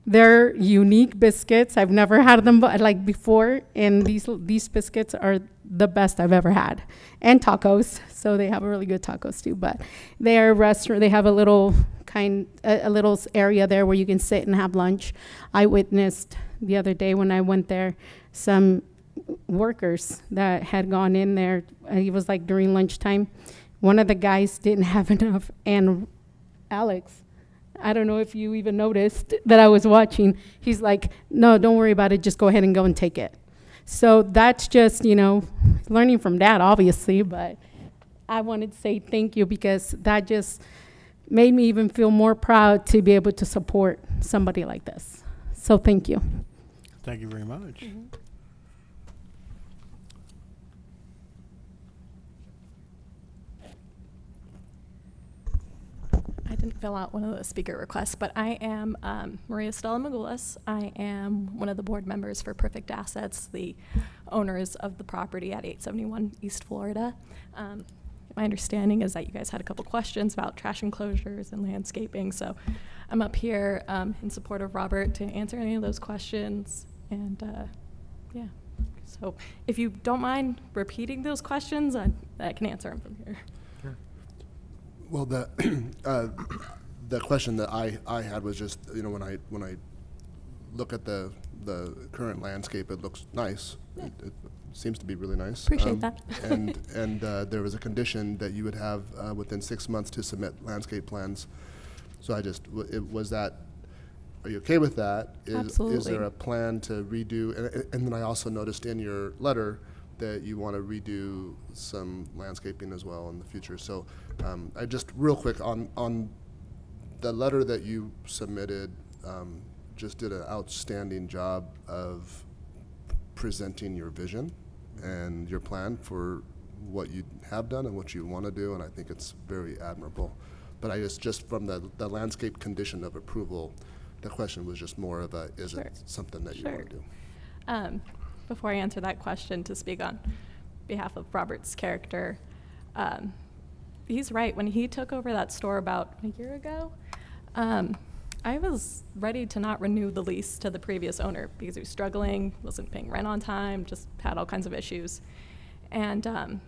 they're unique biscuits. I've never had them before. And these biscuits are the best I've ever had. And tacos. So they have a really good tacos too. But they're a restaurant. They have a little area there where you can sit and have lunch. I witnessed the other day when I went there some workers that had gone in there. It was like during lunchtime. One of the guys didn't have enough, and Alex, I don't know if you even noticed that I was watching. He's like, no, don't worry about it. Just go ahead and go and take it. So that's just, you know, learning from Dad, obviously, but I wanted to say thank you because that just made me even feel more proud to be able to support somebody like this. So thank you.
Thank you very much.
Mm-hmm.
I didn't fill out one of the speaker requests, but I am Maria Stella Magulas. I am one of the board members for Perfect Assets, the owners of the property at 871 East Florida. My understanding is that you guys had a couple questions about trash enclosures and landscaping, so I'm up here in support of Robert to answer any of those questions. And yeah, so if you don't mind repeating those questions, I can answer them from here.
Well, the question that I had was just, you know, when I look at the current landscape, it looks nice.
Yeah.
It seems to be really nice.
Appreciate that.
and there was a condition that you would have within 6 months to submit landscape plans. So I just, was that, are you okay with that? Is there
Absolutely.
a plan to redo, and then I also noticed in your letter that you want to redo some landscaping as well in the future. So I just, real quick, on the letter that you submitted, just did an outstanding job of presenting your vision and your plan for what you have done and what you want to do, and I think it's very admirable. But I just from the landscape condition of approval, the question was just more of a, is
Sure.
it something that you
Sure.
want to do?
Before I answer that question, to speak on behalf of Robert's character, he's right. When he took over that store about a year ago, I was ready to not renew the lease to the previous owner because he was struggling, wasn't paying rent on time, just had all kinds of issues. And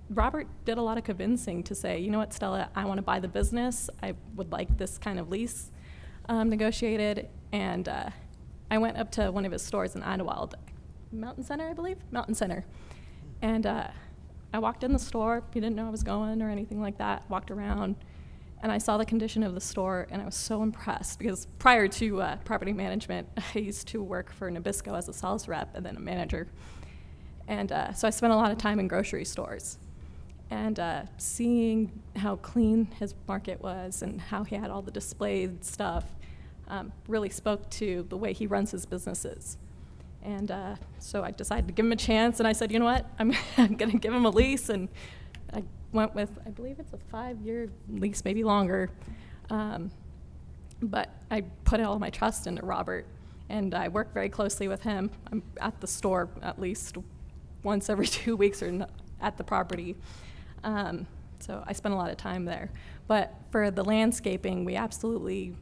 Robert did a lot of convincing to say, you know what, Stella, I want to buy the business. I would like this kind of lease negotiated. And I went up to one of his stores in Idlewild, Mountain Center, I believe? Mountain Center. And I walked in the store. He didn't know I was going or anything like that. Walked around, and I saw the condition of the store, and I was so impressed because prior to property management, I used to work for Nabisco as a sales rep and then a manager. And so I spent a lot of time in grocery stores. And seeing how clean his market was and how he had all the displayed stuff really spoke to the way he runs his businesses. And so I decided to give him a chance, and I said, you know what, I'm going to give him a lease. And I went with, I believe it's a 5-year lease, maybe longer. But I put all my trust into Robert, and I work very closely with him. I'm at the store at least once every 2 weeks or at the property. So I spent a lot of time there. But for the landscaping, we absolutely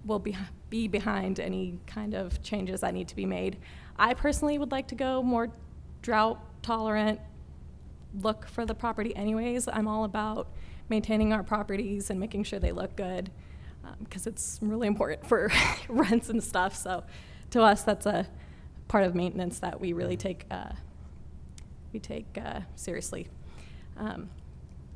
will be behind any kind of changes that need to be made. I personally would like to go more drought tolerant look for the property anyways. I'm all about maintaining our properties and making sure they look good because it's really important for rents and stuff. So to us, that's a part of maintenance that we really take seriously.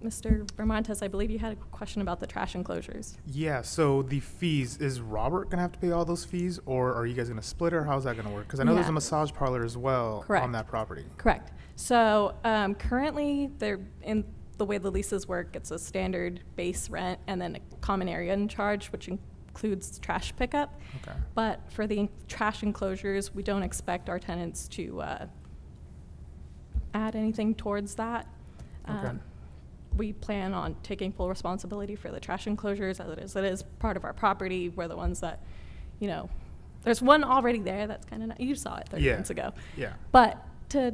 Mr. Vermontes, I believe you had a question about the trash enclosures.
Yeah, so the fees, is Robert going to have to pay all those fees, or are you guys going to split it, or how's that going to work? Because I know there's a
Yeah.
massage parlor as well
Correct.
on that property.
Correct. So currently, they're in the way the leases work, it's a standard base rent and then a common area in charge, which includes trash pickup.
Okay.
But for the trash enclosures, we don't expect our tenants to add anything towards that.
Okay.
We plan on taking full responsibility for the trash enclosures as it is part of our property. We're the ones that, there's one already there that's kind of, you saw it 30
Yeah.
minutes ago.
Yeah.
But to,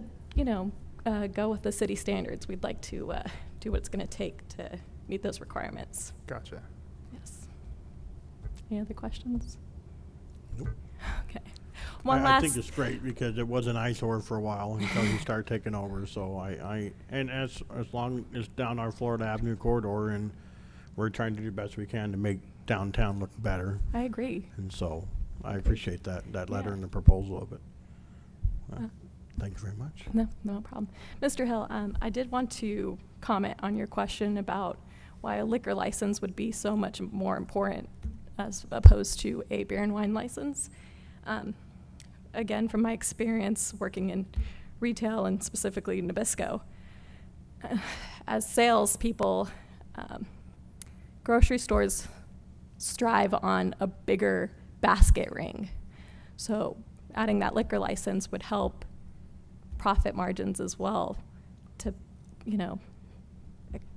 go with the city standards, we'd like to do what it's going to take to meet those requirements.
Gotcha.
Yes. Any other questions?
Nope.
Okay.
I think it's great because it was an eyesore for a while until you start taking over. So and as long as down our Florida Avenue corridor, and we're trying to do the best we can to make downtown look better.
I agree.
And so I appreciate that letter
Yeah.
and the proposal of it. Thank you very much.
No problem. Mr. Hill, I did want to comment on your question about why a liquor license would be so much more important as opposed to a beer and wine license. Again, from my experience working in retail and specifically Nabisco, as salespeople, grocery stores strive on a bigger basket ring. So adding that liquor license would help profit margins as well to,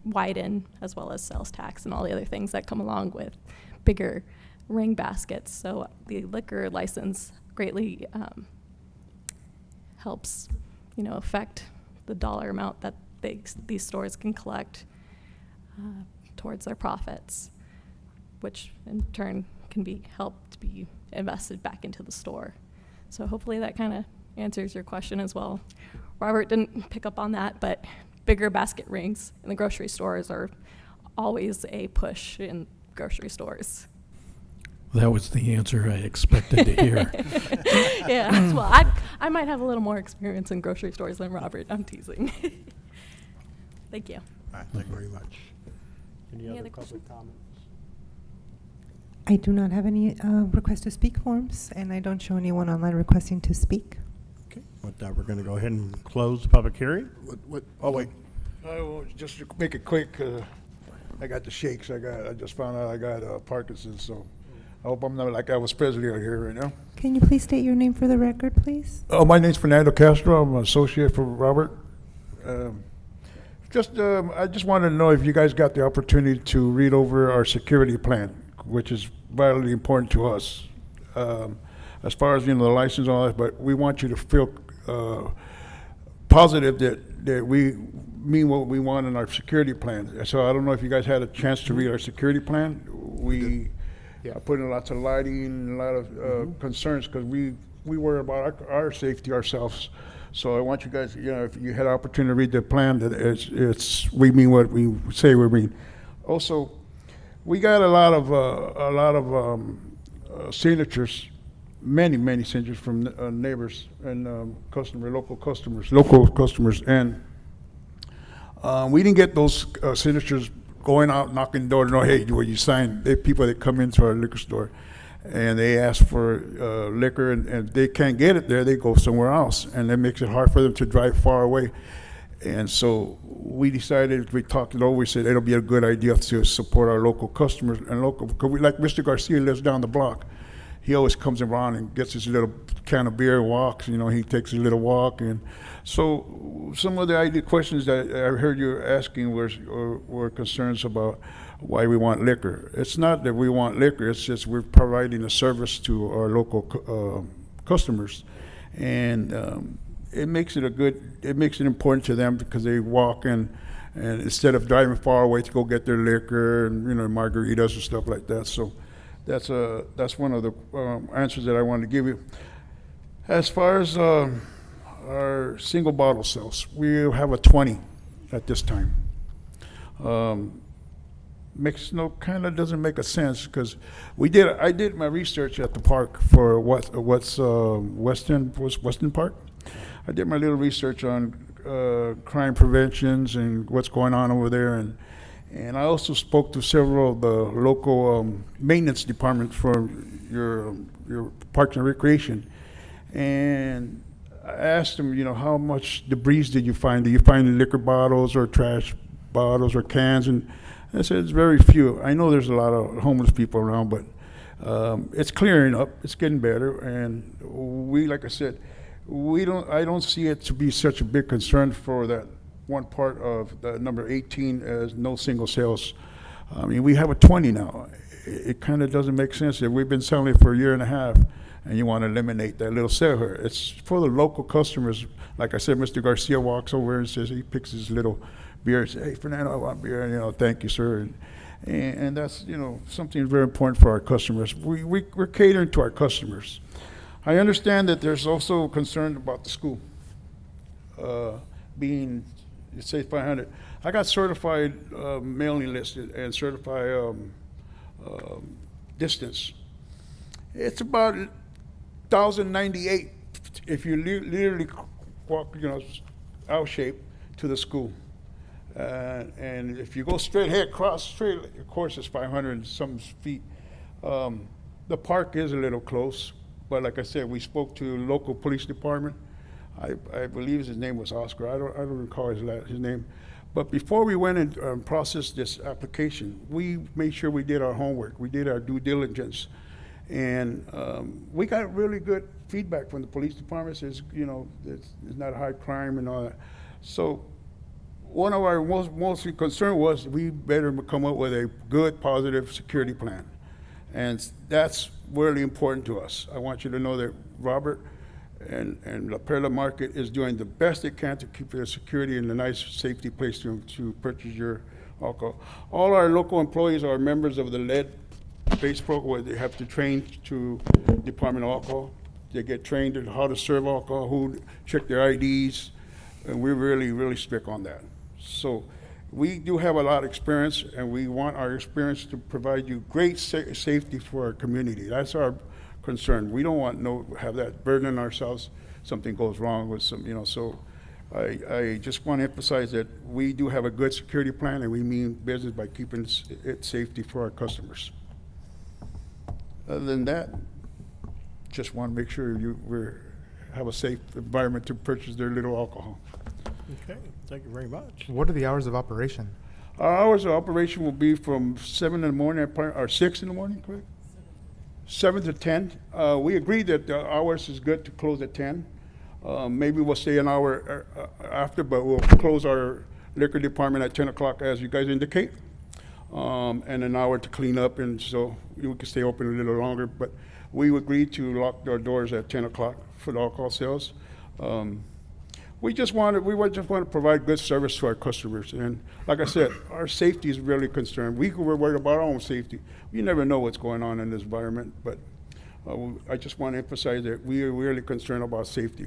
widen, as well as sales tax and all the other things that come along with bigger ring baskets. So the liquor license greatly helps, affect the dollar amount that these stores can collect towards their profits, which in turn can be helped to be invested back into the store. So hopefully that kind of answers your question as well. Robert didn't pick up on that, but bigger basket rings in the grocery stores are always a push in grocery stores.
That was the answer I expected to hear.
Yeah, well, I might have a little more experience in grocery stores than Robert. I'm teasing. Thank you.
All right, thank you very much. Any
Any
other
other
public
questions?
comments?
I do not have any request to speak forms, and I don't show anyone online requesting to speak.
Okay, with that, we're going to go ahead and close the public hearing.
Oh, wait. I will just to make it quick, I got the shakes. I just found out I got Parkinson's, so I hope I'm not like Elvis Presley out here right now.
Can you please state your name for the record, please?
Oh, my name's Fernando Castro. I'm an associate for Robert. I just wanted to know if you guys got the opportunity to read over our security plan, which is vitally important to us. As far as, the license and all that, but we want you to feel positive that we mean what we want in our security plan. So I don't know if you guys had a chance to read our security plan. We put in lots of lighting and a lot of concerns because we worry about our safety ourselves. So I want you guys, if you had an opportunity to read the plan, that we mean what we say we mean. Also, we got a lot of signatures, many signatures from neighbors and local customers, and we didn't get those signatures going out knocking door to door. Hey, will you sign? They people that come into our liquor store, and they ask for liquor, and if they can't get it there, they go somewhere else, and that makes it hard for them to drive far away. And so we decided, we talked it over, we said it'll be a good idea to support our local customers and because like Mr. Garcia lives down the block. He always comes around and gets his little can of beer and walks, he takes a little walk. And so some of the questions that I heard you asking were concerns about why we want liquor. It's not that we want liquor, it's just we're providing a service to our local customers. And it makes it important to them because they walk in, and instead of driving far away to go get their liquor and margaritas and stuff like that. So that's one of the answers that I wanted to give you. As far as our single bottle sales, we have a 20 at this time. Doesn't make a sense because I did my research at the park for Weston Park. I did my little research on crime preventions and what's going on over there, and I also spoke to several of the local maintenance departments for your Parks and Recreation, and I asked them, how much debris did you find? Did you find liquor bottles or trash bottles or cans? And I said it's very few. I know there's a lot of homeless people around, but it's clearing up. It's getting better, and like I said, I don't see it to be such a big concern for that one part of the number 18 as no single sales. I mean, we have a 20 now. It kind of doesn't make sense that we've been selling it for a year and a half, and you want to eliminate that little sale here. It's for the local customers. Like I said, Mr. Garcia walks over and says he picks his little beer and says, "Hey, Fernando, I want beer," and thank you, sir. And that's something very important for our customers. We're catering to our customers. I understand that there's also concern about the school being, say, 500. I got certified mailing list and certified distance. It's about 1,098 if you literally walk, out shape to the school. And if you go straight ahead, cross straight, of course, it's 500 and some feet. The park is a little close. But like I said, we spoke to local police department. I believe his name was Oscar. I don't recall his name. But before we went and processed this application, we made sure we did our homework. We did our due diligence, and we got really good feedback from the police department. Says it's not a high crime and all that. So one of our mostly concern was we better come up with a good, positive security plan. And that's really important to us. I want you to know that Robert and La Perla Market is doing the best it can to keep their security in a nice, safety place to purchase your alcohol. All our local employees are members of the lead-based program where they have to train to Department of Alcohol. They get trained in how to serve alcohol, who check their IDs, and we're really, really strict on that. So we do have a lot of experience, and we want our experience to provide you great safety for our community. That's our concern. We don't want have that burden on ourselves. Something goes wrong with some, so I just want to emphasize that we do have a good security plan, and we mean business by keeping it safety for our customers. Other than that, just want to make sure we have a safe environment to purchase their little alcohol.
Okay, thank you very much.
What are the hours of operation?
Our hours of operation will be from 7 in the morning, or 6 in the morning, correct? 7 to 10. We agreed that the hours is good to close at 10. Maybe we'll stay an hour after, but we'll close our liquor department at 10 o'clock as you guys indicate. And an hour to clean up, and so we can stay open a little longer. But we agreed to lock our doors at 10 o'clock for the alcohol sales. We just want to provide good service to our customers. And like I said, our safety is really concerned. We're worried about our own safety. You never know what's going on in this environment, but I just want to emphasize that we are really concerned about safety.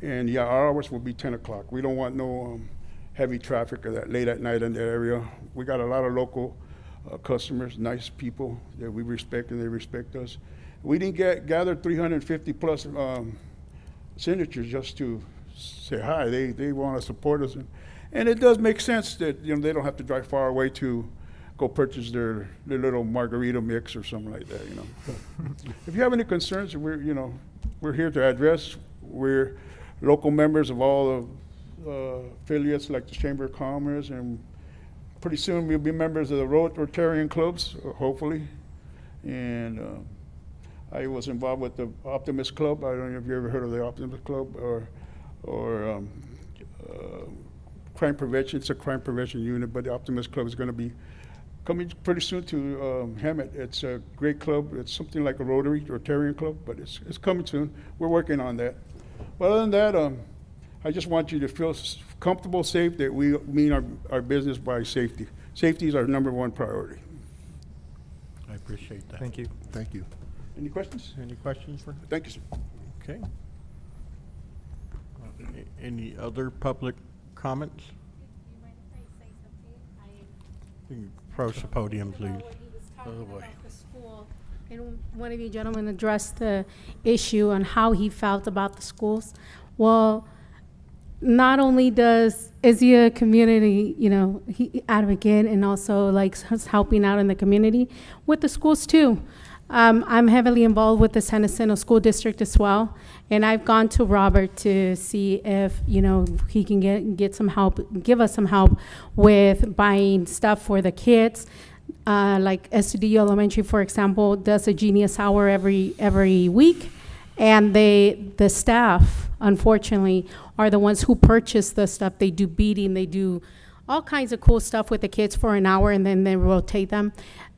And yeah, our hours will be 10 o'clock. We don't want no heavy traffic or that late at night in that area. We got a lot of local customers, nice people that we respect and they respect us. We didn't gather 350 plus signatures just to say hi. They want to support us, and it does make sense that they don't have to drive far away to go purchase their little margarita mix or something like that. But if you have any concerns, we're here to address. We're local members of all the affiliates like the Chamber of Commerce, and pretty soon we'll be members of the Rotarian clubs, hopefully. And I was involved with the Optimist Club. I don't know if you ever heard of the Optimist Club or crime prevention. It's a crime prevention unit, but the Optimist Club is going to be coming pretty soon to Hemet. It's a great club. It's something like a Rotarian club, but it's coming soon. We're working on that. But other than that, I just want you to feel comfortable, safe, that we mean our business by safety. Safety is our #1 priority.
I appreciate that.
Thank you.
Thank you.
Any questions?
Any questions for?
Thank you, sir.
Okay. Any other public comments? You can approach the podium, please.
Oh, boy. And one of you gentlemen addressed the issue on how he felt about the schools. Well, not only is he a community, advocate, and also helping out in the community with the schools too. I'm heavily involved with the San Jacinto School District as well, and I've gone to Robert to see if he can get some help, give us some help with buying stuff for the kids. Like SUD Elementary, for example, does a Genius Hour every week, and the staff, unfortunately, are the ones who purchase the stuff. They do beading, they do all kinds of cool stuff with the kids for an hour, and then they rotate them.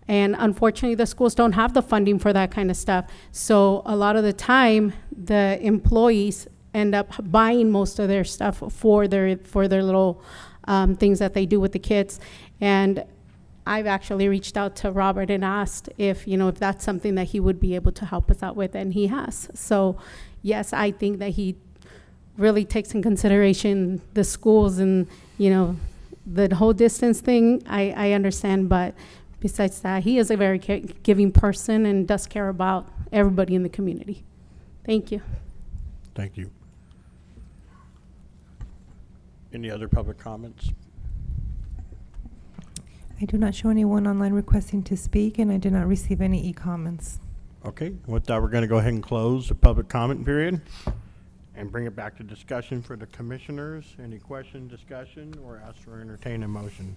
And unfortunately, the schools don't have the funding for that kind of stuff. So a lot of the time, the employees end up buying most of their stuff for their little things that they do with the kids. And I've actually reached out to Robert and asked if that's something that he would be able to help us out with, and he has. So yes, I think that he really takes in consideration the schools and the whole distance thing. I understand, but besides that, he is a very giving person and does care about everybody in the community. Thank you.
Thank you. Any other public comments?
I do not show anyone online requesting to speak, and I did not receive any e-comments.
Okay, with that, we're going to go ahead and close the public comment period and bring it back to discussion for the commissioners. Any question, discussion, or ask for entertain a motion?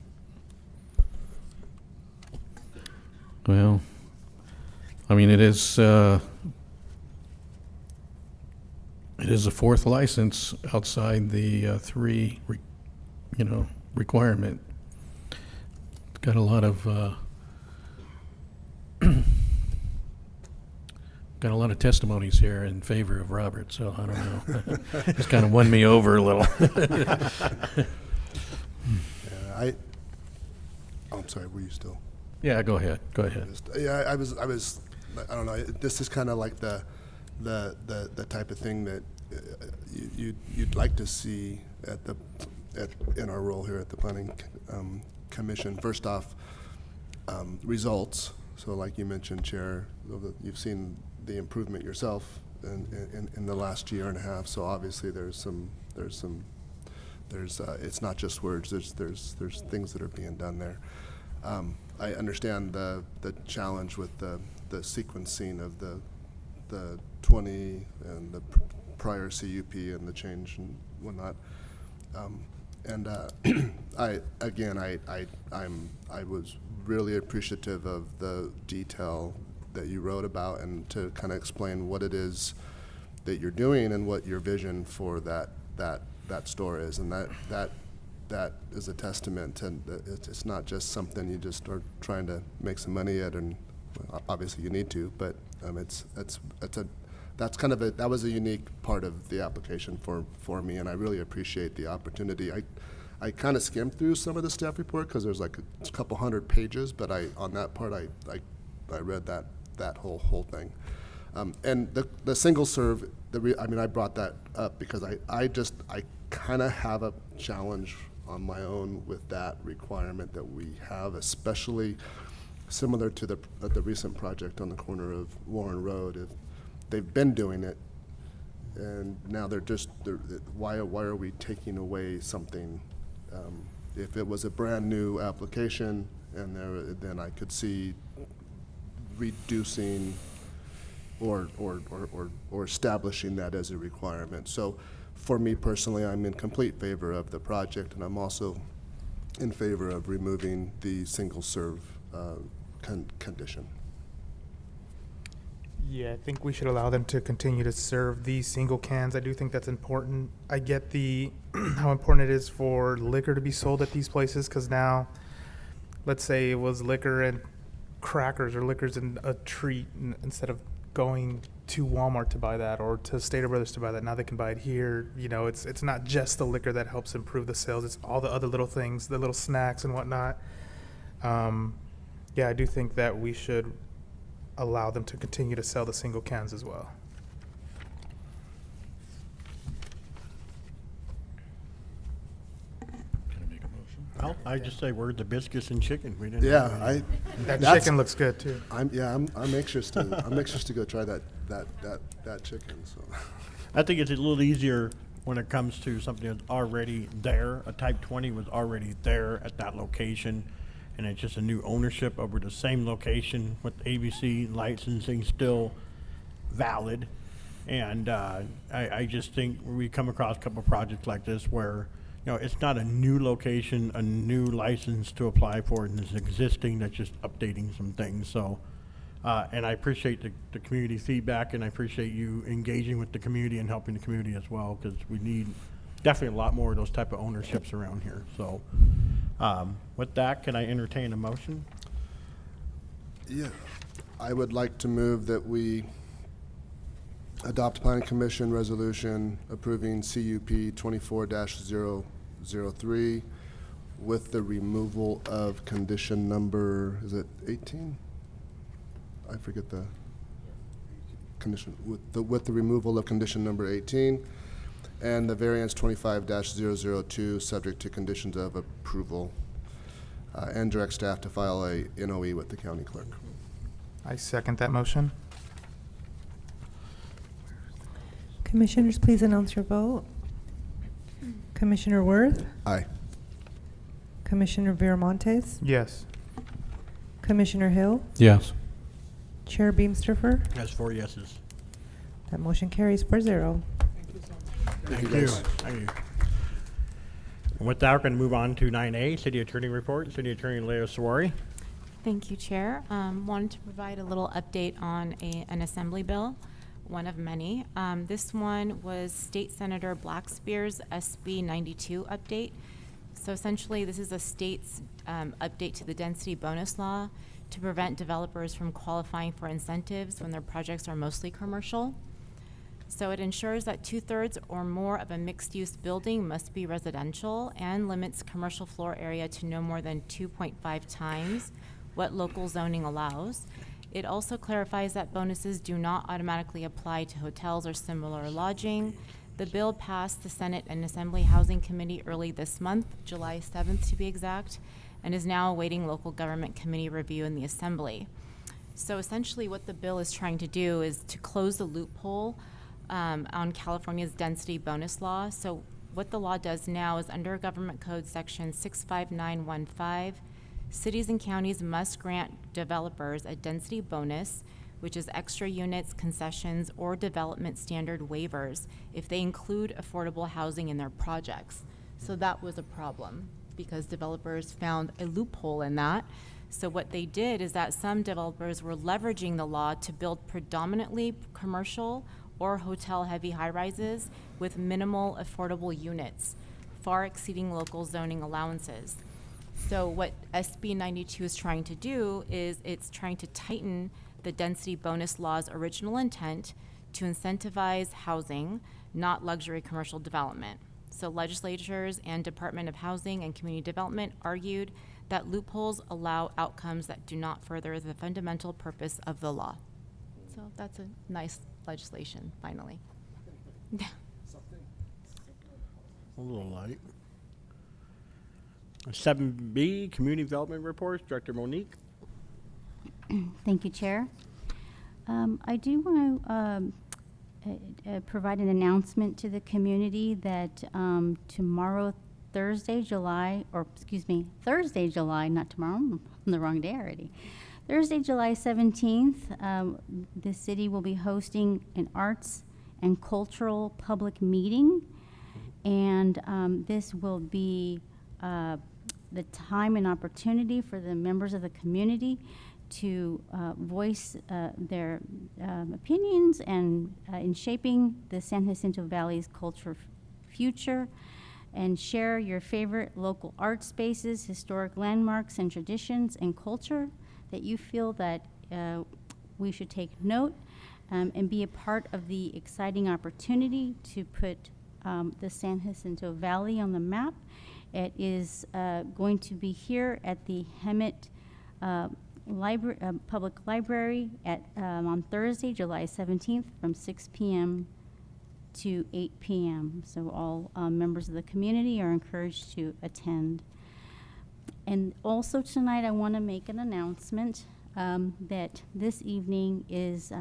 Well, I mean, it is a fourth license outside the three, requirement. Got a lot of testimonies here in favor of Robert, so I don't know. Just kind of won me over a little.
I'm sorry, were you still?
Yeah, go ahead. Go ahead.
Yeah, I was. I don't know. This is kind of like the type of thing that you'd like to see in our role here at the Planning Commission. First off, results. So, like you mentioned, Chair, you've seen the improvement yourself in the last year and a half. So obviously, there's some there's it's not just words. There's things that are being done there. I understand the challenge with the sequencing of the 20 and the prior CUP and the change and whatnot. I was really appreciative of the detail that you wrote about, and to kind of explain what it is that you're doing and what your vision for that store is, and that is a testament to it's not just something you just are trying to make some money at, and well, obviously you need to, but that was a unique part of the application for me, and I really appreciate the opportunity. I kind of skimmed through some of the staff report because there's like a couple hundred pages, but I read that whole thing. And the single serve, I brought that up because I kind of have a challenge on my own with that requirement that we have, especially similar to the recent project on the corner of Warren Road. If they've been doing it, and now why are we taking away something? If it was a brand new application, and then I could see reducing or establishing that as a requirement. So for me personally, I'm in complete favor of the project, and I'm also in favor of removing the single serve condition.
Yeah, I think we should allow them to continue to serve these single cans. I do think that's important. I get how important it is for liquor to be sold at these places, because now, let's say it was liquor and crackers or liquors and a treat, instead of going to Walmart to buy that or to Stater Brothers to buy that. Now they can buy it here. You know, it's not just the liquor that helps improve the sales. It's all the other little things, the little snacks and whatnot. Yeah, I do think that we should allow them to continue to sell the single cans as well.
I just say, where's the biscuits and chicken? We didn't.
Yeah,
have any.
That chicken looks good too.
I'm anxious to go try that chicken. So
I think it's a little easier when it comes to something that's already there. A type 20 was already there at that location, and it's just a new ownership over the same location with ABC licensing still valid. And I just think we come across a couple of projects like this where, you know, it's not a new location, a new license to apply for, and it's existing, that's just updating some things. So, and I appreciate the community feedback, and I appreciate you engaging with the community and helping the community as well, because we need definitely a lot more of those type of ownerships around here. So, with that, can I entertain a motion?
yeah, I would like to move that we adopt Planning Commission resolution approving CUP 24-003 with the removal of condition number, is it 18? I forget the condition, with the removal of condition number 18 and the variance 25-002 subject to conditions of approval, and direct staff to file a NOE with the county clerk.
I second that motion.
Commissioners, please announce your vote. Commissioner Worth?
Aye.
Commissioner Viramontes?
Yes.
Commissioner Hill?
Yes.
Chair Beamsterfer?
That's 4 yeses.
That motion carries 4-0.
Thank
you,
you.
guys.
Thank you. And with that, we're going to move on to 9A, City Attorney Report. City Attorney Leo Sawari.
Thank you, Chair. Wanted to provide a little update on an assembly bill, one of many. This one was State Senator Blackspear's SB 92 update. So essentially, this is a state's update to the density bonus law to prevent developers from qualifying for incentives when their projects are mostly commercial. So it ensures that 2/3 or more of a mixed-use building must be residential and limits commercial floor area to no more than 2.5 times what local zoning allows. It also clarifies that bonuses do not automatically apply to hotels or similar lodging. The bill passed the Senate and Assembly Housing Committee early this month, July 7th to be exact, and is now awaiting local government committee review in the Assembly. So essentially what the bill is trying to do is to close the loophole on California's density bonus law. So what the law does now is under Government Code Section 65915, cities and counties must grant developers a density bonus, which is extra units, concessions, or development standard waivers if they include affordable housing in their projects. So that was a problem because developers found a loophole in that. So what they did is that some developers were leveraging the law to build predominantly commercial or hotel-heavy high-rises with minimal affordable units, far exceeding local zoning allowances. So what SB 92 is trying to do is it's trying to tighten the density bonus law's original intent to incentivize housing, not luxury commercial development. So legislatures and Department of Housing and Community Development argued that loopholes allow outcomes that do not further the fundamental purpose of the law. So that's a nice legislation, finally.
A little light. 7B, Community Development Reports, Director Monique.
Thank you, Chair. I do want to provide an announcement to the community that tomorrow, Thursday, July, not tomorrow, I'm on the wrong day already. Thursday, July 17th, the city will be hosting an arts and cultural public meeting. And this will be the time and opportunity for the members of the community to voice their opinions and in shaping the San Jacinto Valley's culture future, and share your favorite local art spaces, historic landmarks, and traditions and culture that you feel that we should take note, and be a part of the exciting opportunity to put the San Jacinto Valley on the map. It is going to be here at the Hemet Public Library on Thursday, July 17th from 6 p.m. to 8 p.m. So all members of the community are encouraged to attend. And also tonight I want to make an announcement that this evening is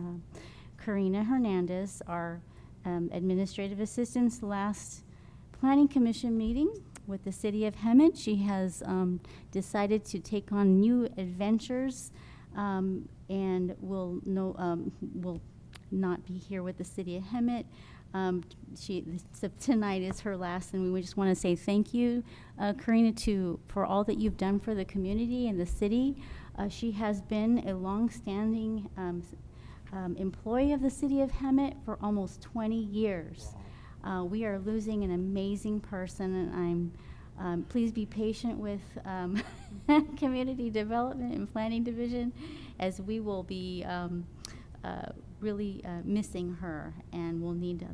Karina Hernandez, our administrative assistant's last Planning Commission meeting with the City of Hemet. She has decided to take on new adventures and will not be here with the City of Hemet. So tonight is her last, and we just want to say thank you, Karina, for all that you've done for the community and the city. She has been a long-standing employee of the City of Hemet for almost 20 years. We are losing an amazing person, and please be patient with Community Development and Planning Division, as we will be really missing her, and we'll need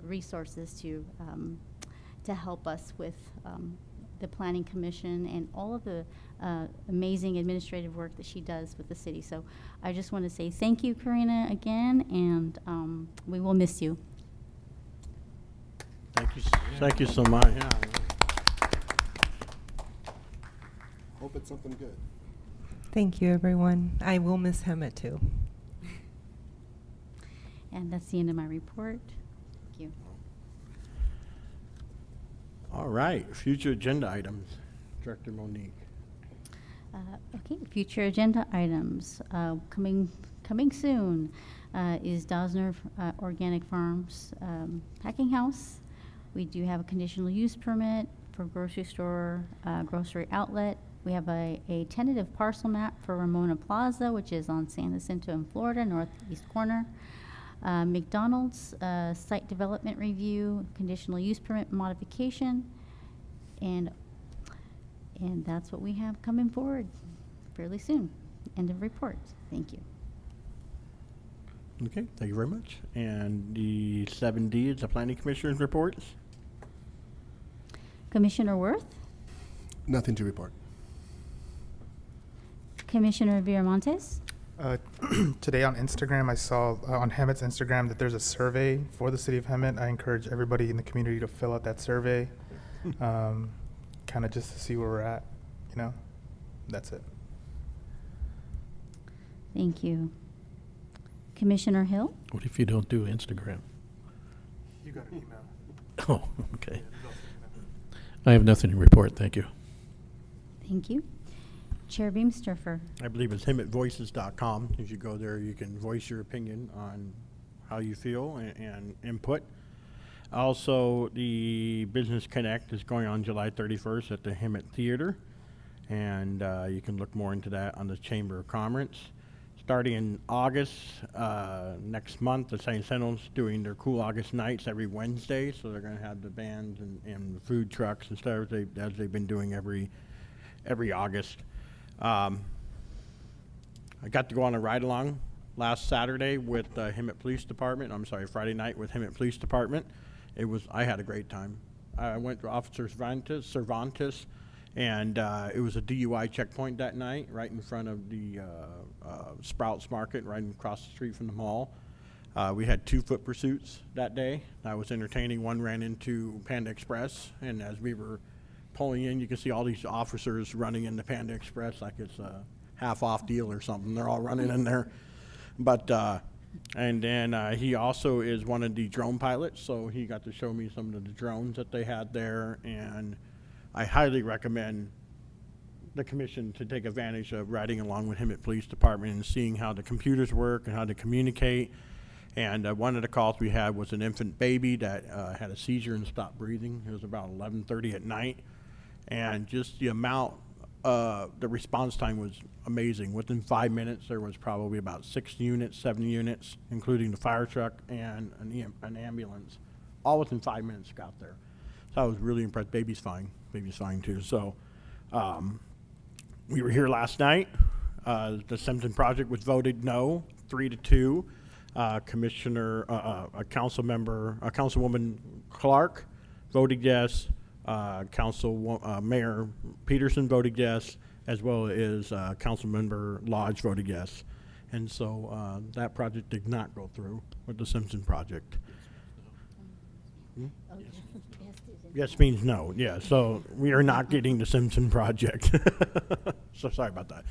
resources to help us with the Planning Commission and all of the amazing administrative work that she does with the city. So I just want to say thank you, Karina, again, and we will miss you.
Thank you so much. Yeah.
Hope it's something good.
Thank you, everyone. I will miss Hemet too.
And that's the end of my report. Thank you.
All right, future agenda items, Director Monique.
Okay, future agenda items. Coming soon is Dosner Organic Farms Packing House. We do have a conditional use permit for grocery store, grocery outlet. We have a tentative parcel map for Ramona Plaza, which is on San Jacinto in Florida, northeast corner. McDonald's site development review, conditional use permit modification, and that's what we have coming forward fairly soon. End of report. Thank you.
Okay, thank you very much. And the 7D is the Planning Commissioner's reports.
Commissioner Worth,
Nothing to report.
Commissioner Viramontes,
Today on Instagram, I saw on Hemet's Instagram that there's a survey for the city of Hemet. I encourage everybody in the community to fill out that survey, kind of just to see where we're at, That's it.
thank you. Commissioner Hill,
What if you don't do Instagram?
You got an email.
Oh, okay.
The
I have nothing to report, thank you.
Thank you. Chair Beamsterfer.
I believe it's himmetvoices.com. If you go there, you can voice your opinion on how you feel and input. Also, the Business Connect is going on July 31st at the Hemet Theater, and you can look more into that on the Chamber of Commerce. Starting in August, next month, the St. Sentinel's doing their Cool August nights every Wednesday, so they're going to have the bands and food trucks and stuff as they've been doing every August. I got to go on a ride-along last Saturday with Hemet Police Department. I'm sorry, Friday night with Hemet Police Department. I had a great time. I went to Officer Cervantes, and it was a DUI checkpoint that night, right in front of the Sprouts Market, right across the street from the mall. We had 2 foot pursuits that day. That was entertaining. One ran into Panda Express, and as we were pulling in, you can see all these officers running into Panda Express like it's a half-off deal or something. They're all running in there. But and then he also is one of the drone pilots, so he got to show me some of the drones that they had there, and I highly recommend the commission to take advantage of riding along with him at Police Department and seeing how the computers work and how to communicate. And one of the calls we had was an infant baby that had a seizure and stopped breathing. It was about 11:30 at night, and just the amount the response time was amazing. Within 5 minutes, there was probably about 6 units, 7 units, including the fire truck and an ambulance. All within 5 minutes got there. So I was really impressed. Baby's fine. Baby's fine too. So we were here last night. The Simpson project was voted no, 3-2. Councilwoman Clark voted yes. Mayor Peterson voted yes, as well as Councilmember Lodge voted yes. And so that project did not go through with the Simpson project. Yes means no, yeah, so we are not getting the Simpson project. So sorry about that.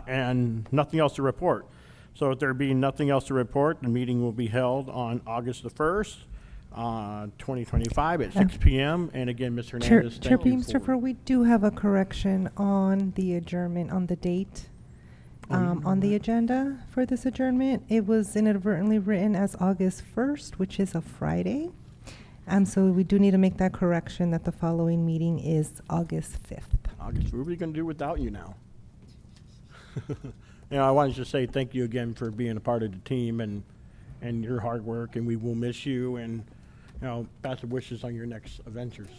And nothing else to report. So if there being nothing else to report, the meeting will be held on August the 1st. 2025 at 6 p.m. And again, Ms. Hernandez,
Chair
thank you
Beamsterfer, we do have a correction on the adjournment, on the date, on the agenda for this adjournment. It was inadvertently written as August 1st, which is a Friday. So we do need to make that correction that the following meeting is August 5th.
August, what are we going to do without you now? I wanted to say thank you again for being a part of the team and your hard work, and we will miss you, and best of wishes on your next adventures.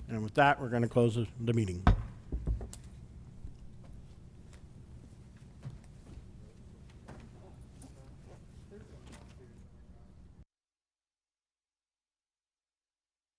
And with that, we're going to close the meeting.